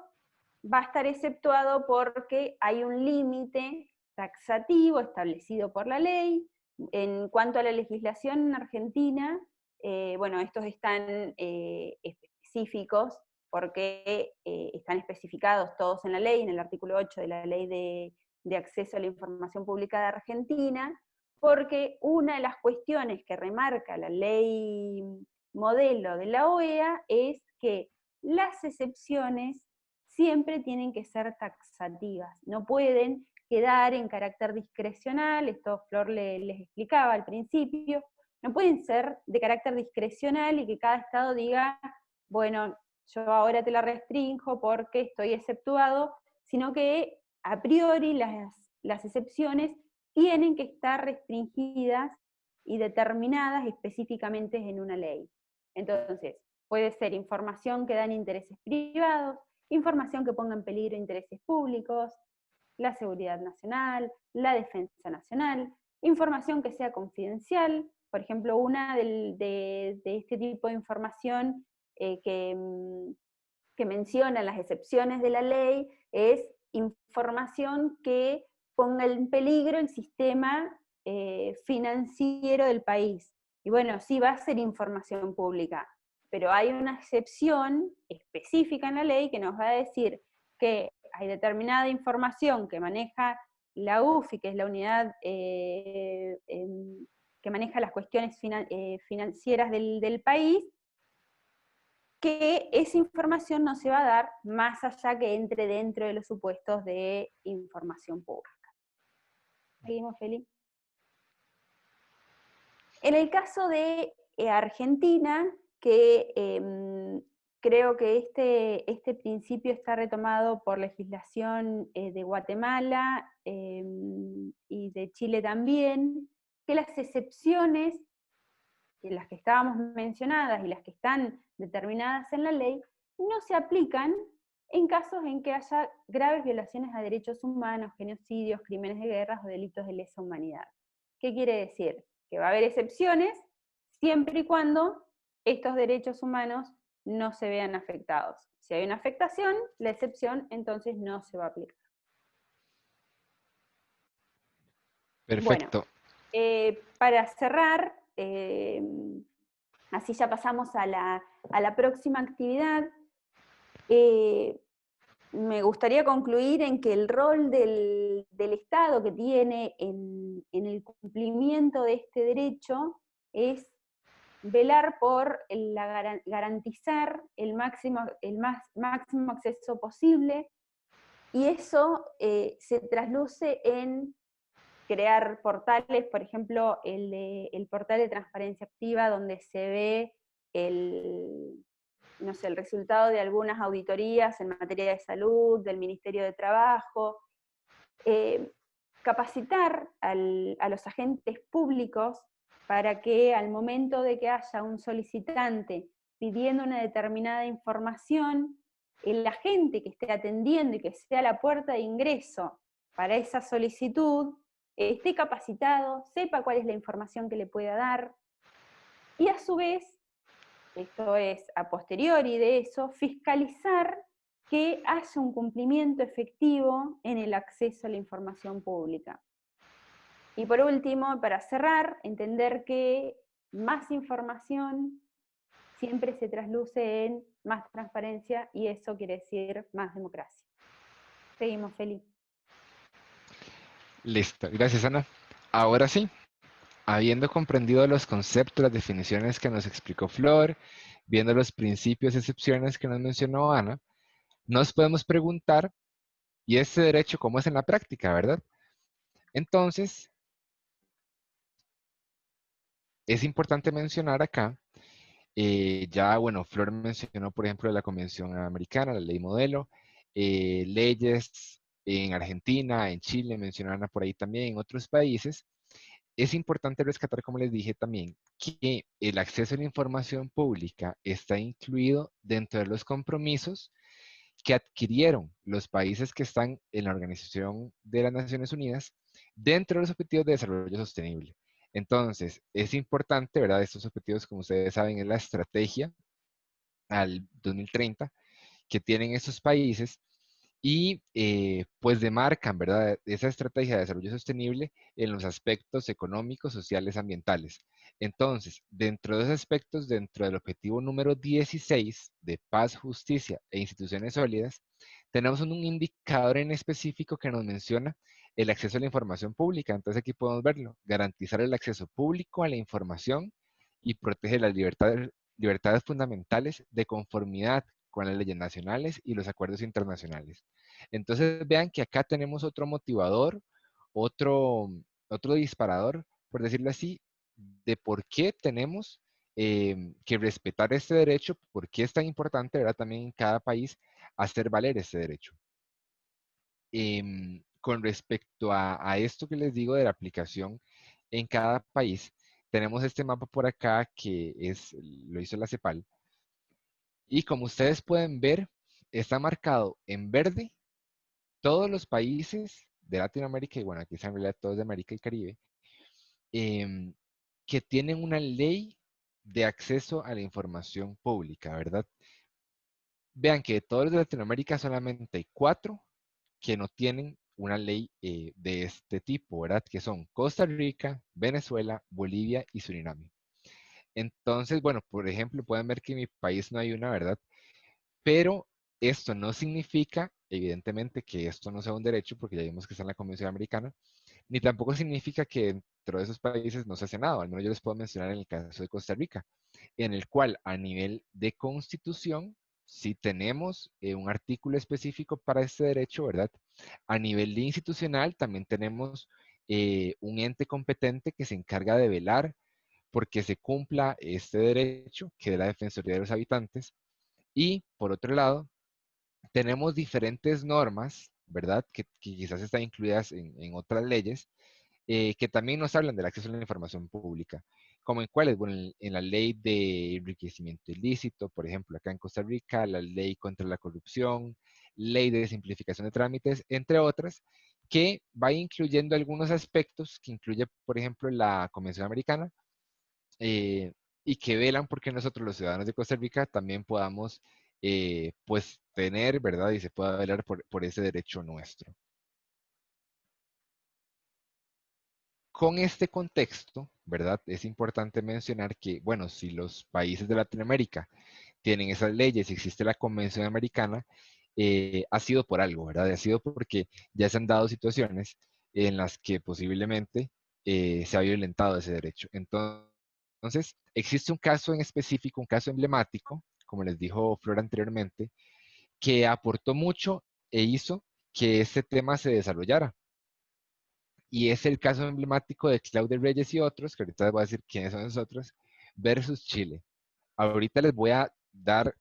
va a estar exceptuado porque hay un límite taxativo establecido por la ley. En cuanto a la legislación en Argentina, bueno, estos están específicos porque están especificados todos en la ley, en el artículo 8 de la ley de de acceso a la información pública de Argentina, porque una de las cuestiones que remarca la ley modelo de la OEA es que las excepciones siempre tienen que ser taxativas, no pueden quedar en carácter discrecional, esto Flor les explicaba al principio, no pueden ser de carácter discrecional y que cada estado diga, bueno, yo ahora te la restrinjo porque estoy exceptuado, sino que a priori las excepciones tienen que estar restringidas y determinadas específicamente en una ley. Entonces, puede ser información que dan intereses privados, información que ponga en peligro intereses públicos, la seguridad nacional, la defensa nacional, información que sea confidencial. Por ejemplo, una de este tipo de información que menciona las excepciones de la ley es información que ponga en peligro el sistema financiero del país. Y bueno, sí va a ser información pública, pero hay una excepción específica en la ley que nos va a decir que hay determinada información que maneja la UFI, que es la unidad que maneja las cuestiones financieras del país, que esa información no se va a dar más allá que entre dentro de los supuestos de información pública. ¿Seguimos, Feli? En el caso de Argentina, que creo que este principio está retomado por legislación de Guatemala y de Chile también, que las excepciones, las que estábamos mencionadas y las que están determinadas en la ley, no se aplican en casos en que haya graves violaciones a derechos humanos, genocidios, crímenes de guerra o delitos de lesa humanidad. ¿Qué quiere decir? Que va a haber excepciones siempre y cuando estos derechos humanos no se vean afectados. Si hay una afectación, la excepción entonces no se va a aplicar.
Perfecto.
Bueno, para cerrar, así ya pasamos a la próxima actividad. Me gustaría concluir en que el rol del Estado que tiene en el cumplimiento de este derecho es velar por garantizar el máximo acceso posible, y eso se trasluce en crear portales, por ejemplo, el portal de transparencia activa, donde se ve el resultado de algunas auditorías en materia de salud, del Ministerio de Trabajo, capacitar a los agentes públicos para que al momento de que haya un solicitante pidiendo una determinada información, el agente que esté atendiendo y que sea la puerta de ingreso para esa solicitud, esté capacitado, sepa cuál es la información que le pueda dar, y a su vez, esto es a posteriori de eso, fiscalizar que haya un cumplimiento efectivo en el acceso a la información pública. Y por último, para cerrar, entender que más información siempre se trasluce en más transparencia, y eso quiere decir más democracia. Seguimos, Felipe.
Listo, gracias Ana. Ahora sí, habiendo comprendido los conceptos, las definiciones que nos explicó Flor, viendo los principios y excepciones que nos mencionó Ana, nos podemos preguntar, ¿y este derecho cómo es en la práctica, verdad? Entonces, es importante mencionar acá, bueno, Flor mencionó, por ejemplo, la Convención Americana, la ley modelo, leyes en Argentina, en Chile, mencionaron por ahí también, en otros países. Es importante rescatar, como les dije también, que el acceso a la información pública está incluido dentro de los compromisos que adquirieron los países que están en la Organización de las Naciones Unidas dentro de los Objetivos de Desarrollo Sostenible. Entonces, es importante, ¿verdad? Estos objetivos, como ustedes saben, es la estrategia al 2030 que tienen estos países y pues demarcan, ¿verdad? Esa estrategia de desarrollo sostenible en los aspectos económicos, sociales, ambientales. Entonces, dentro de esos aspectos, dentro del objetivo número 16 de paz, justicia e instituciones sólidas, tenemos un indicador en específico que nos menciona el acceso a la información pública. Entonces aquí podemos verlo, garantizar el acceso público a la información y proteger las libertades fundamentales de conformidad con las leyes nacionales y los acuerdos internacionales. Entonces vean que acá tenemos otro motivador, otro disparador, por decirlo así, de por qué tenemos que respetar este derecho, por qué es tan importante, ¿verdad? También en cada país hacer valer este derecho. Con respecto a esto que les digo de la aplicación en cada país, tenemos este mapa por acá que lo hizo la CEPAL. Y como ustedes pueden ver, está marcado en verde todos los países de Latinoamérica, y bueno, aquí están en realidad todos de América y Caribe, que tienen una ley de acceso a la información pública, ¿verdad? Vean que de todos los de Latinoamérica solamente hay 4 que no tienen una ley de este tipo, ¿verdad? Que son Costa Rica, Venezuela, Bolivia y Suriname. Entonces, bueno, por ejemplo, pueden ver que en mi país no hay una, ¿verdad? Pero esto no significa, evidentemente, que esto no sea un derecho, porque ya vimos que está en la Convención Americana, ni tampoco significa que dentro de esos países no se hace nada. Al menos yo les puedo mencionar en el caso de Costa Rica, en el cual a nivel de constitución sí tenemos un artículo específico para este derecho, ¿verdad? A nivel de institucional también tenemos un ente competente que se encarga de velar porque se cumpla este derecho, que es la Defensoría de los Habitantes. Y por otro lado, tenemos diferentes normas, ¿verdad? Que quizás están incluidas en otras leyes, que también nos hablan del acceso a la información pública. ¿Como en cuáles? Bueno, en la ley de enriquecimiento ilícito, por ejemplo, acá en Costa Rica, la ley contra la corrupción, ley de simplificación de trámites, entre otras, que va incluyendo algunos aspectos que incluye, por ejemplo, la Convención Americana, y que velan porque nosotros los ciudadanos de Costa Rica también podamos pues tener, ¿verdad? Y se pueda velar por ese derecho nuestro. Con este contexto, ¿verdad? Es importante mencionar que, bueno, si los países de Latinoamérica tienen esas leyes y existe la Convención Americana, ha sido por algo, ¿verdad? Ha sido porque ya se han dado situaciones en las que posiblemente se ha violentado ese derecho. Entonces, existe un caso en específico, un caso emblemático, como les dijo Flor anteriormente, que aportó mucho e hizo que este tema se desarrollara. Y es el caso emblemático de Claudio Reyes y otros, que ahorita les voy a decir quiénes son nosotros, versus Chile. Ahorita les voy a dar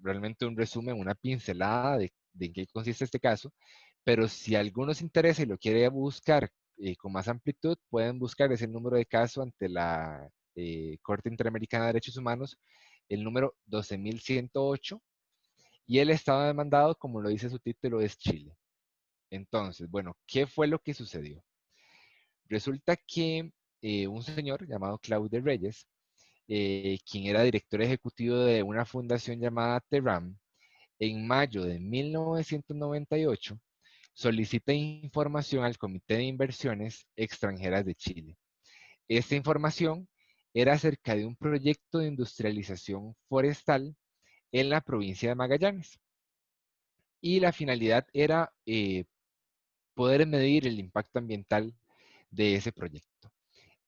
realmente un resumen, una pincelada de en qué consiste este caso, pero si a alguno les interesa y lo quiere buscar con más amplitud, pueden buscar ese número de caso ante la Corte Interamericana de Derechos Humanos, el número 12.108, y el estado demandado, como lo dice su título, es Chile. Entonces, bueno, ¿qué fue lo que sucedió? Resulta que un señor llamado Claudio Reyes, quien era director ejecutivo de una fundación llamada Terram, en mayo de 1998, solicita información al Comité de Inversiones Extranjeras de Chile. Esta información era acerca de un proyecto de industrialización forestal en la provincia de Magallanes. Y la finalidad era poder medir el impacto ambiental de ese proyecto.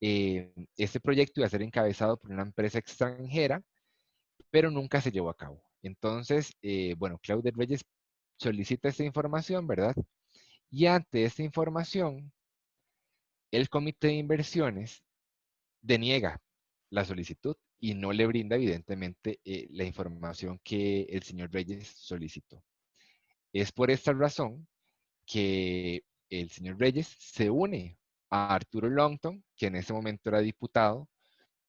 Este proyecto iba a ser encabezado por una empresa extranjera, pero nunca se llevó a cabo. Entonces, bueno, Claudio Reyes solicita esta información, ¿verdad? Y ante esta información, el Comité de Inversiones deniega la solicitud y no le brinda, evidentemente, la información que el señor Reyes solicitó. Es por esta razón que el señor Reyes se une a Arturo Longton, que en ese momento era diputado.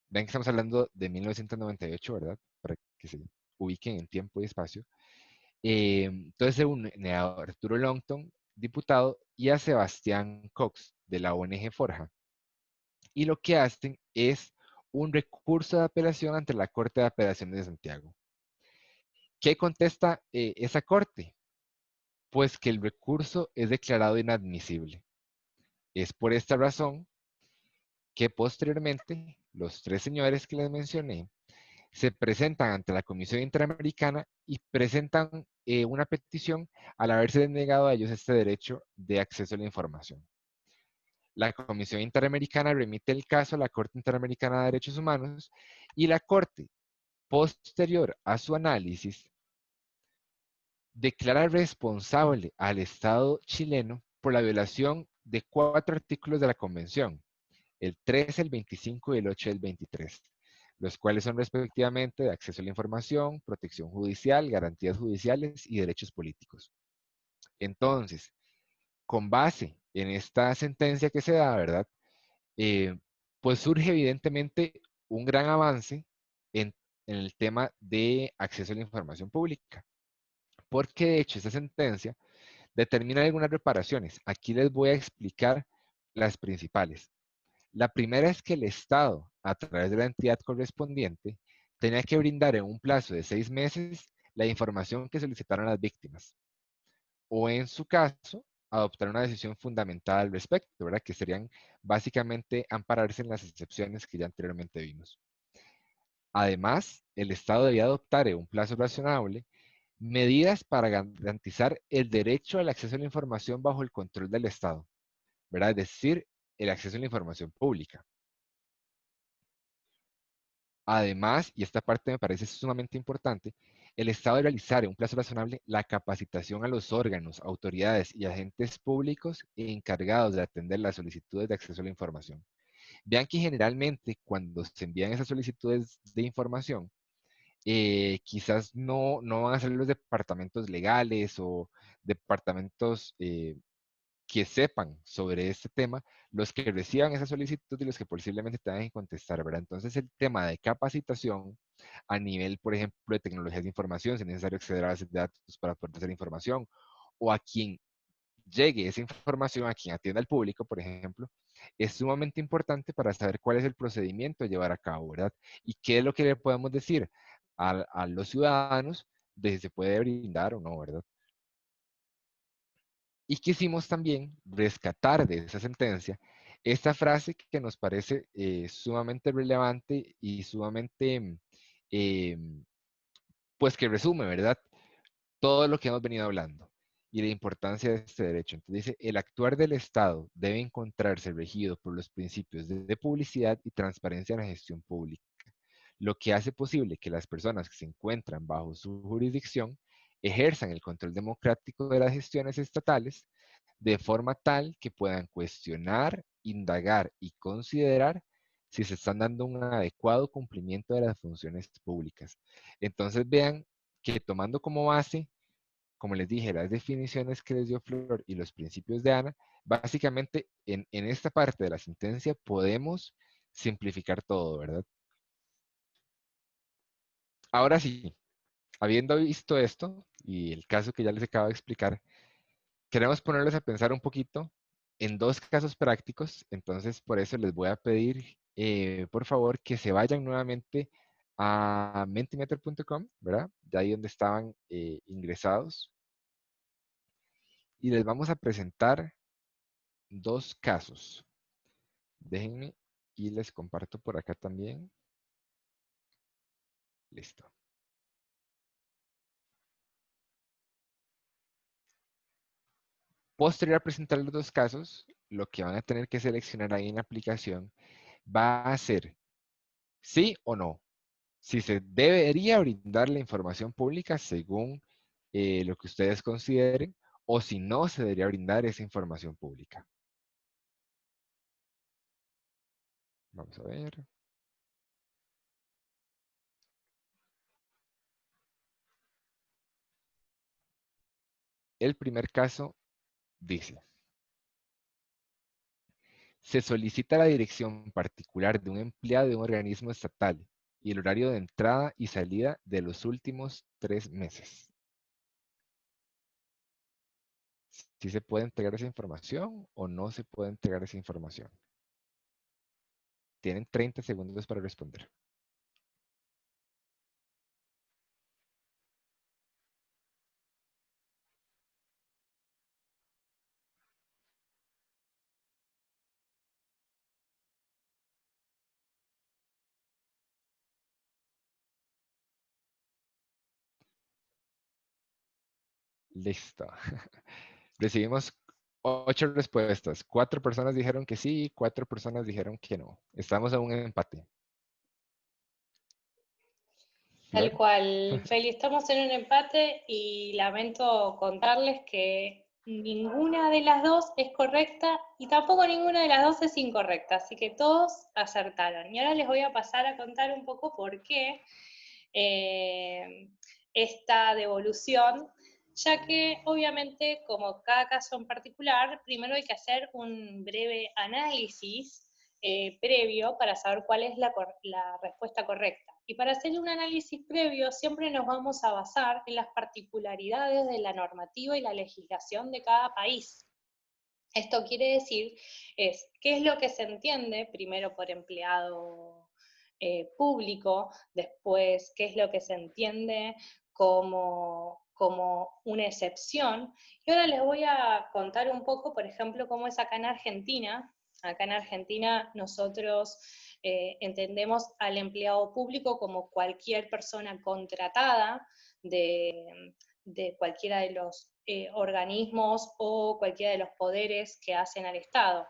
Ven que estamos hablando de 1998, ¿verdad? Para que se ubiquen en tiempo y espacio. Entonces se une a Arturo Longton, diputado, y a Sebastián Cox, de la ONG Forja. Y lo que hacen es un recurso de apelación ante la Corte de Apelaciones de Santiago. ¿Qué contesta esa corte? Pues que el recurso es declarado inadmisible. Es por esta razón que posteriormente los 3 señores que les mencioné se presentan ante la Comisión Interamericana y presentan una petición al haberse denegado a ellos este derecho de acceso a la información. La Comisión Interamericana remite el caso a la Corte Interamericana de Derechos Humanos y la Corte, posterior a su análisis, declara responsable al Estado chileno por la violación de 4 artículos de la Convención, el 13, el 25 y el 8 del 23, los cuales son respectivamente de acceso a la información, protección judicial, garantías judiciales y derechos políticos. Entonces, con base en esta sentencia que se da, ¿verdad? Pues surge evidentemente un gran avance en el tema de acceso a la información pública, porque de hecho esta sentencia determina algunas reparaciones. Aquí les voy a explicar las principales. La primera es que el Estado, a través de la entidad correspondiente, tenía que brindar en un plazo de 6 meses la información que solicitaron las víctimas, o en su caso, adoptar una decisión fundamental al respecto, ¿verdad? Que serían básicamente ampararse en las excepciones que ya anteriormente vimos. Además, el Estado debía adoptar en un plazo razonable medidas para garantizar el derecho al acceso a la información bajo el control del Estado, ¿verdad? Es decir, el acceso a la información pública. Además, y esta parte me parece sumamente importante, el Estado debe realizar en un plazo razonable la capacitación a los órganos, autoridades y agentes públicos encargados de atender las solicitudes de acceso a la información. Vean que generalmente cuando se envían esas solicitudes de información, quizás no van a ser los departamentos legales o departamentos que sepan sobre este tema, los que reciban esa solicitud y los que posiblemente tengan que contestar, ¿verdad? Entonces el tema de capacitación a nivel, por ejemplo, de tecnologías de información, si es necesario acceder a bases de datos para poder hacer información, o a quien llegue esa información, a quien atienda al público, por ejemplo, es sumamente importante para saber cuál es el procedimiento a llevar a cabo, ¿verdad? Y qué es lo que le podemos decir a los ciudadanos de si se puede brindar o no, ¿verdad? Y quisimos también rescatar de esa sentencia esta frase que nos parece sumamente relevante y sumamente, eh, pues que resume, ¿verdad? Todo lo que hemos venido hablando y la importancia de este derecho. Entonces dice, el actuar del Estado debe encontrarse regido por los principios de publicidad y transparencia en la gestión pública, lo que hace posible que las personas que se encuentran bajo su jurisdicción ejerzan el control democrático de las gestiones estatales de forma tal que puedan cuestionar, indagar y considerar si se están dando un adecuado cumplimiento de las funciones públicas. Entonces vean que tomando como base, como les dije, las definiciones que les dio Flor y los principios de Ana, básicamente en esta parte de la sentencia podemos simplificar todo, ¿verdad? Ahora sí, habiendo visto esto y el caso que ya les acabo de explicar, queremos ponerlos a pensar un poquito en 2 casos prácticos, entonces por eso les voy a pedir, por favor, que se vayan nuevamente a mentimeter.com, ¿verdad? De ahí donde estaban ingresados. Y les vamos a presentar 2 casos. Déjenme y les comparto por acá también. Listo. Posterior a presentar los 2 casos, lo que van a tener que seleccionar ahí en la aplicación va a ser sí o no. Si se debería brindar la información pública según lo que ustedes consideren, o si no se debería brindar esa información pública. Vamos a ver. El primer caso dice, se solicita la dirección particular de un empleado de un organismo estatal y el horario de entrada y salida de los últimos 3 meses. ¿Si se puede entregar esa información o no se puede entregar esa información? Tienen 30 segundos para responder. Listo. Recibimos 8 respuestas. 4 personas dijeron que sí, 4 personas dijeron que no. Estamos en un empate.
Tal
Flor.
cual, Feli, estamos en un empate y lamento contarles que ninguna de las dos es correcta y tampoco ninguna de las dos es incorrecta, así que todos acertaron. Y ahora les voy a pasar a contar un poco por qué esta devolución, ya que obviamente como cada caso en particular, primero hay que hacer un breve análisis previo para saber cuál es la respuesta correcta. Y para hacer un análisis previo siempre nos vamos a basar en las particularidades de la normativa y la legislación de cada país. Esto quiere decir, qué es lo que se entiende primero por empleado público, después qué es lo que se entiende como una excepción. Y ahora les voy a contar un poco, por ejemplo, cómo es acá en Argentina. Acá en Argentina nosotros entendemos al empleado público como cualquier persona contratada de cualquiera de los organismos o cualquiera de los poderes que hacen al Estado.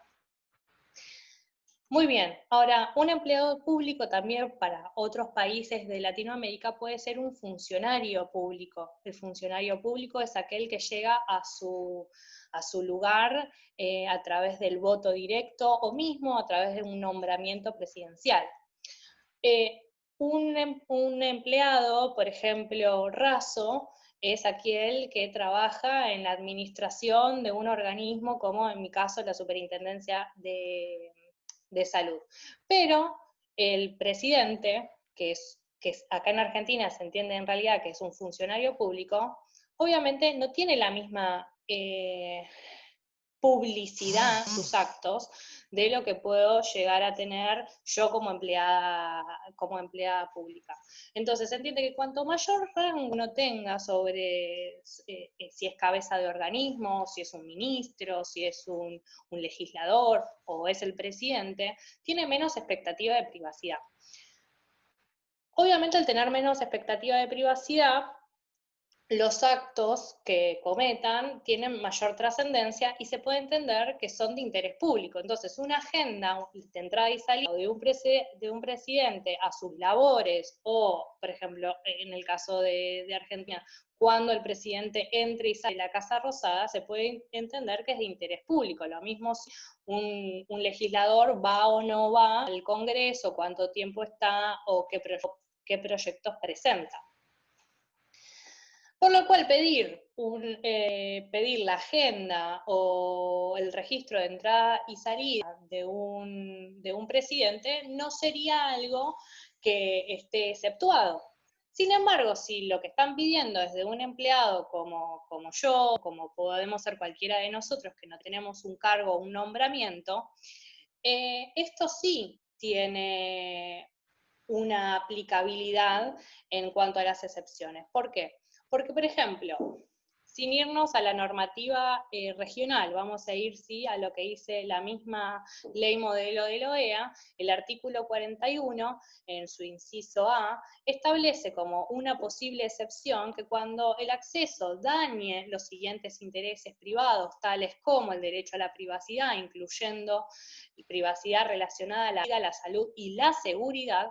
Muy bien, ahora un empleado público también para otros países de Latinoamérica puede ser un funcionario público. El funcionario público es aquel que llega a su lugar a través del voto directo o mismo a través de un nombramiento presidencial. Un empleado, por ejemplo, raso, es aquel que trabaja en la administración de un organismo, como en mi caso la Superintendencia de Salud. Pero el presidente, que es acá en Argentina se entiende en realidad que es un funcionario público, obviamente no tiene la misma publicidad sus actos de lo que puedo llegar a tener yo como empleada pública. Entonces se entiende que cuanto mayor rango uno tenga sobre si es cabeza de organismo, si es un ministro, si es un legislador o es el presidente, tiene menos expectativa de privacidad. Obviamente al tener menos expectativa de privacidad, los actos que cometan tienen mayor trascendencia y se puede entender que son de interés público. Entonces, una agenda de entrada y salida de un presidente a sus labores, o, por ejemplo, en el caso de Argentina, cuando el presidente entre y sale de la Casa Rosada, se puede entender que es de interés público. Lo mismo si un legislador va o no va al Congreso, cuánto tiempo está o qué proyectos presenta. Por lo cual pedir la agenda o el registro de entrada y salida de un presidente no sería algo que esté exceptuado. Sin embargo, si lo que están pidiendo es de un empleado como yo, como podemos ser cualquiera de nosotros que no tenemos un cargo o un nombramiento, esto sí tiene una aplicabilidad en cuanto a las excepciones. ¿Por qué? Porque, por ejemplo, sin irnos a la normativa regional, vamos a ir sí a lo que dice la misma ley modelo de la OEA, el artículo 41, en su inciso A, establece como una posible excepción que cuando el acceso dañe los siguientes intereses privados, tales como el derecho a la privacidad, incluyendo privacidad relacionada a la vida, la salud y la seguridad,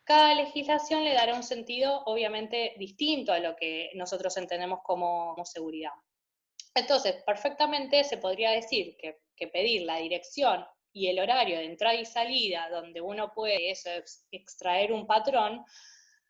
cada legislación le dará un sentido obviamente distinto a lo que nosotros entendemos como seguridad. Entonces, perfectamente se podría decir que pedir la dirección y el horario de entrada y salida, donde uno puede extraer un patrón,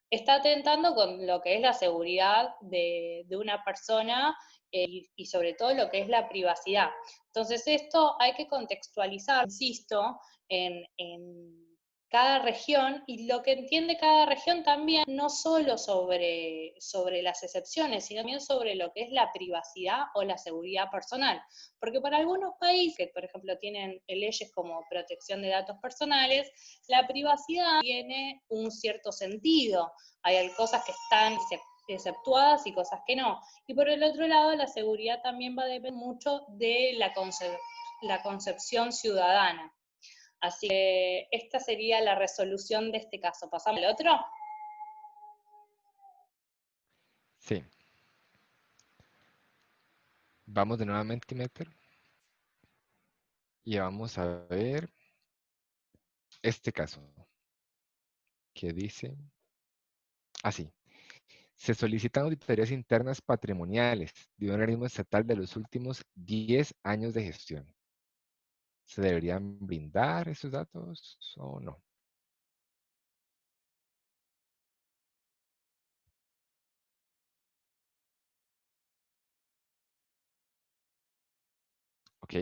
está atentando con lo que es la seguridad de una persona y sobre todo lo que es la privacidad. Entonces esto hay que contextualizar, insisto, en cada región, y lo que entiende cada región también, no solo sobre las excepciones, sino también sobre lo que es la privacidad o la seguridad personal. Porque para algunos países, que por ejemplo tienen leyes como protección de datos personales, la privacidad tiene un cierto sentido. Hay cosas que están exceptuadas y cosas que no. Y por el otro lado, la seguridad también va a depender mucho de la concepción ciudadana. Así que esta sería la resolución de este caso. ¿Pasamos al otro?
Sí. Vamos de nuevo a Mentimeter y vamos a ver este caso que dice así. Se solicitan auditorías internas patrimoniales de un organismo estatal de los últimos 10 años de gestión. ¿Se deberían brindar esos datos o no? Ok.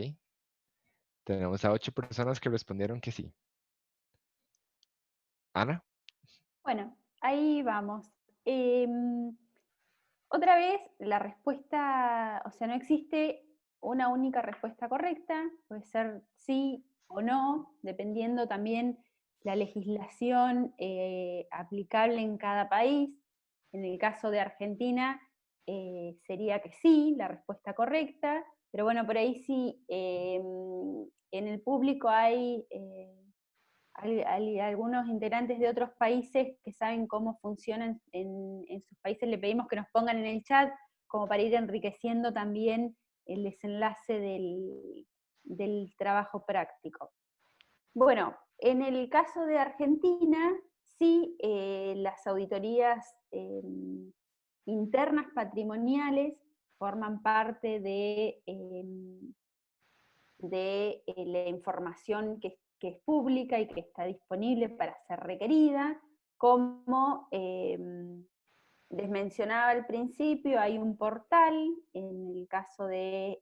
Tenemos a 8 personas que respondieron que sí. Ana.
Bueno, ahí vamos. Otra vez, la respuesta, o sea, no existe una única respuesta correcta, puede ser sí o no, dependiendo también la legislación aplicable en cada país. En el caso de Argentina, sería que sí, la respuesta correcta, pero bueno, por ahí sí, en el público hay algunos integrantes de otros países que saben cómo funcionan en sus países, le pedimos que nos pongan en el chat como para ir enriqueciendo también el desenlace del trabajo práctico. Bueno, en el caso de Argentina, sí, las auditorías internas patrimoniales forman parte de la información que es pública y que está disponible para ser requerida, como les mencionaba al principio, hay un portal, en el caso de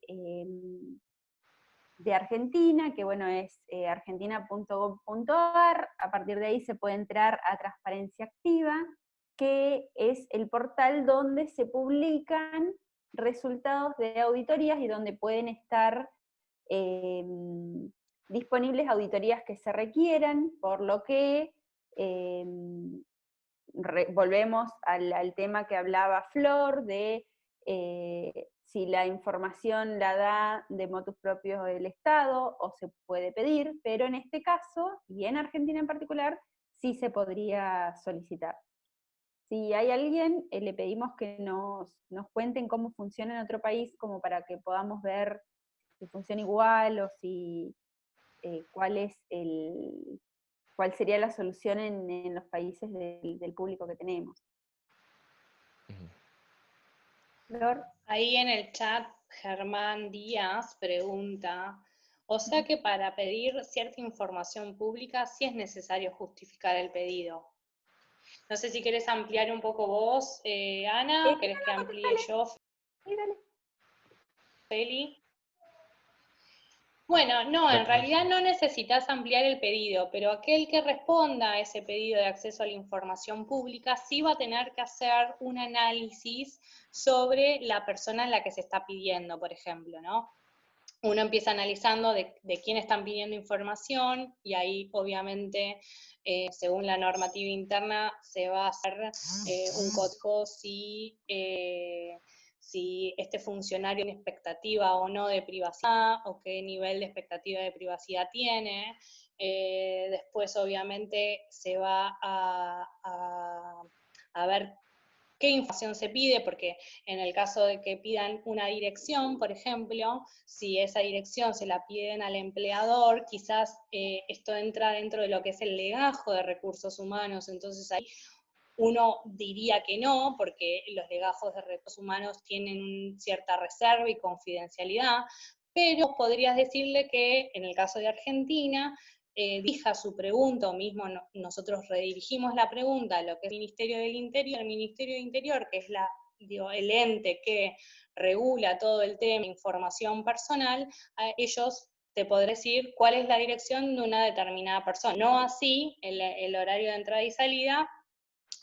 Argentina, que bueno, es argentina.gov.ar, a partir de ahí se puede entrar a Transparencia Activa, que es el portal donde se publican resultados de auditorías y donde pueden estar disponibles auditorías que se requieran, por lo que volvemos al tema que hablaba Flor, de si la información la da de motus propios el Estado o se puede pedir, pero en este caso, y en Argentina en particular, sí se podría solicitar. Si hay alguien, le pedimos que nos cuenten cómo funciona en otro país, como para que podamos ver si funciona igual o si cuál sería la solución en los países del público que tenemos. Flor.
Ahí en el chat, Germán Díaz pregunta, o sea que para pedir cierta información pública sí es necesario justificar el pedido. No sé si querés ampliar un poco vos, Ana, ¿querés que amplíe yo, Feli? Bueno, no, en realidad no necesitas ampliar el pedido, pero aquel que responda a ese pedido de acceso a la información pública sí va a tener que hacer un análisis sobre la persona en la que se está pidiendo, por ejemplo, ¿no? Uno empieza analizando de quién están pidiendo información y ahí obviamente según la normativa interna se va a hacer un código si este funcionario tiene expectativa o no de privacidad o qué nivel de expectativa de privacidad tiene. Después obviamente se va a ver qué información se pide, porque en el caso de que pidan una dirección, por ejemplo, si esa dirección se la piden al empleador, quizás esto entra dentro de lo que es el legajo de recursos humanos, entonces ahí uno diría que no, porque los legajos de recursos humanos tienen cierta reserva y confidencialidad, pero podrías decirle que en el caso de Argentina, dirija su pregunta, o mismo nosotros redirigimos la pregunta a lo que es el Ministerio del Interior, que es el ente que regula todo el tema de información personal, ellos te podrán decir cuál es la dirección de una determinada persona, no así el horario de entrada y salida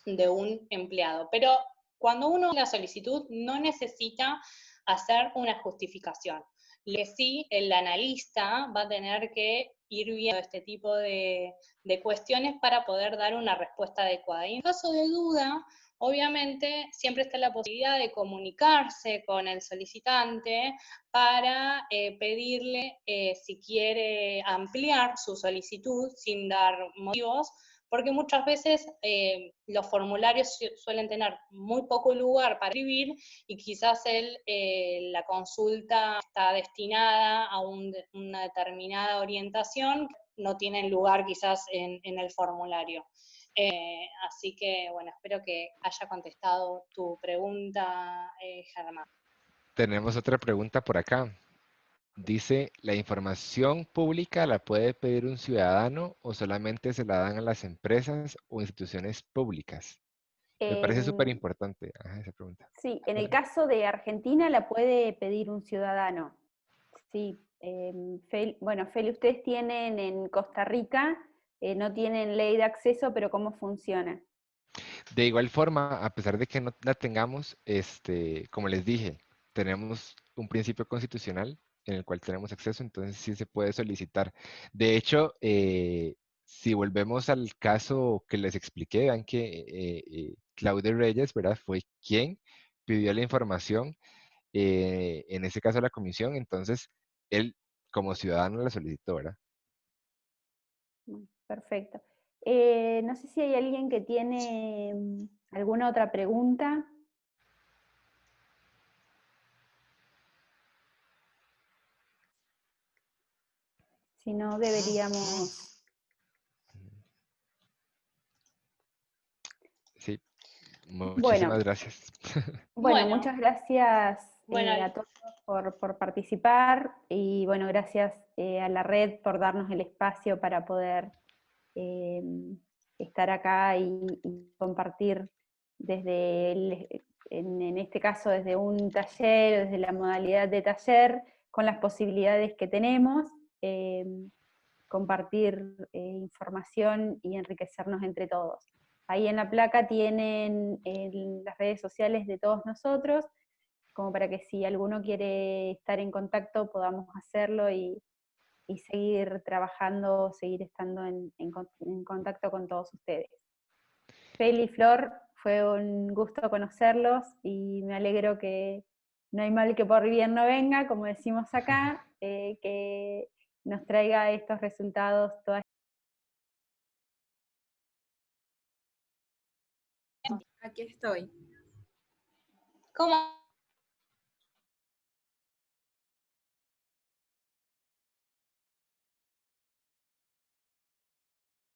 de un empleado. Pero cuando uno hace la solicitud no necesita hacer una justificación. Lo que sí, el analista va a tener que ir viendo este tipo de cuestiones para poder dar una respuesta adecuada. Y en caso de duda, obviamente siempre está la posibilidad de comunicarse con el solicitante para pedirle si quiere ampliar su solicitud sin dar motivos, porque muchas veces los formularios suelen tener muy poco lugar para escribir y quizás la consulta está destinada a una determinada orientación, no tienen lugar quizás en el formulario. Así que, bueno, espero que haya contestado tu pregunta, Germán.
Tenemos otra pregunta por acá. Dice, ¿la información pública la puede pedir un ciudadano o solamente se la dan a las empresas o instituciones públicas? Me parece súper
Em,
importante esa pregunta.
Sí, en el caso de Argentina la puede pedir un ciudadano. Sí, bueno, Feli, ustedes tienen en Costa Rica, no tienen ley de acceso, pero ¿cómo funciona?
De igual forma, a pesar de que no la tengamos, como les dije, tenemos un principio constitucional en el cual tenemos acceso, entonces sí se puede solicitar. De hecho, si volvemos al caso que les expliqué, vean que Claudio Reyes, ¿verdad? Fue quien pidió la información, en ese caso a la comisión, entonces él como ciudadano la solicitó, ¿verdad?
Perfecto. No sé si hay alguien que tiene alguna otra pregunta. Si no, deberíamos...
Sí,
Bueno,
muchísimas gracias.
Bueno,
Bueno,
muchas gracias
bueno,
a todos por participar y bueno, gracias a la red por darnos el espacio para poder eh, estar acá y compartir desde, en este caso, desde un taller, desde la modalidad de taller, con las posibilidades que tenemos, eh, compartir información y enriquecernos entre todos. Ahí en la placa tienen las redes sociales de todos nosotros, como para que si alguno quiere estar en contacto podamos hacerlo y seguir trabajando, seguir estando en contacto con todos ustedes. Feli, Flor, fue un gusto conocerlos y me alegro que no hay mal que por bien no venga, como decimos acá, que nos traiga estos resultados todas.
Aquí estoy.
¿cómo?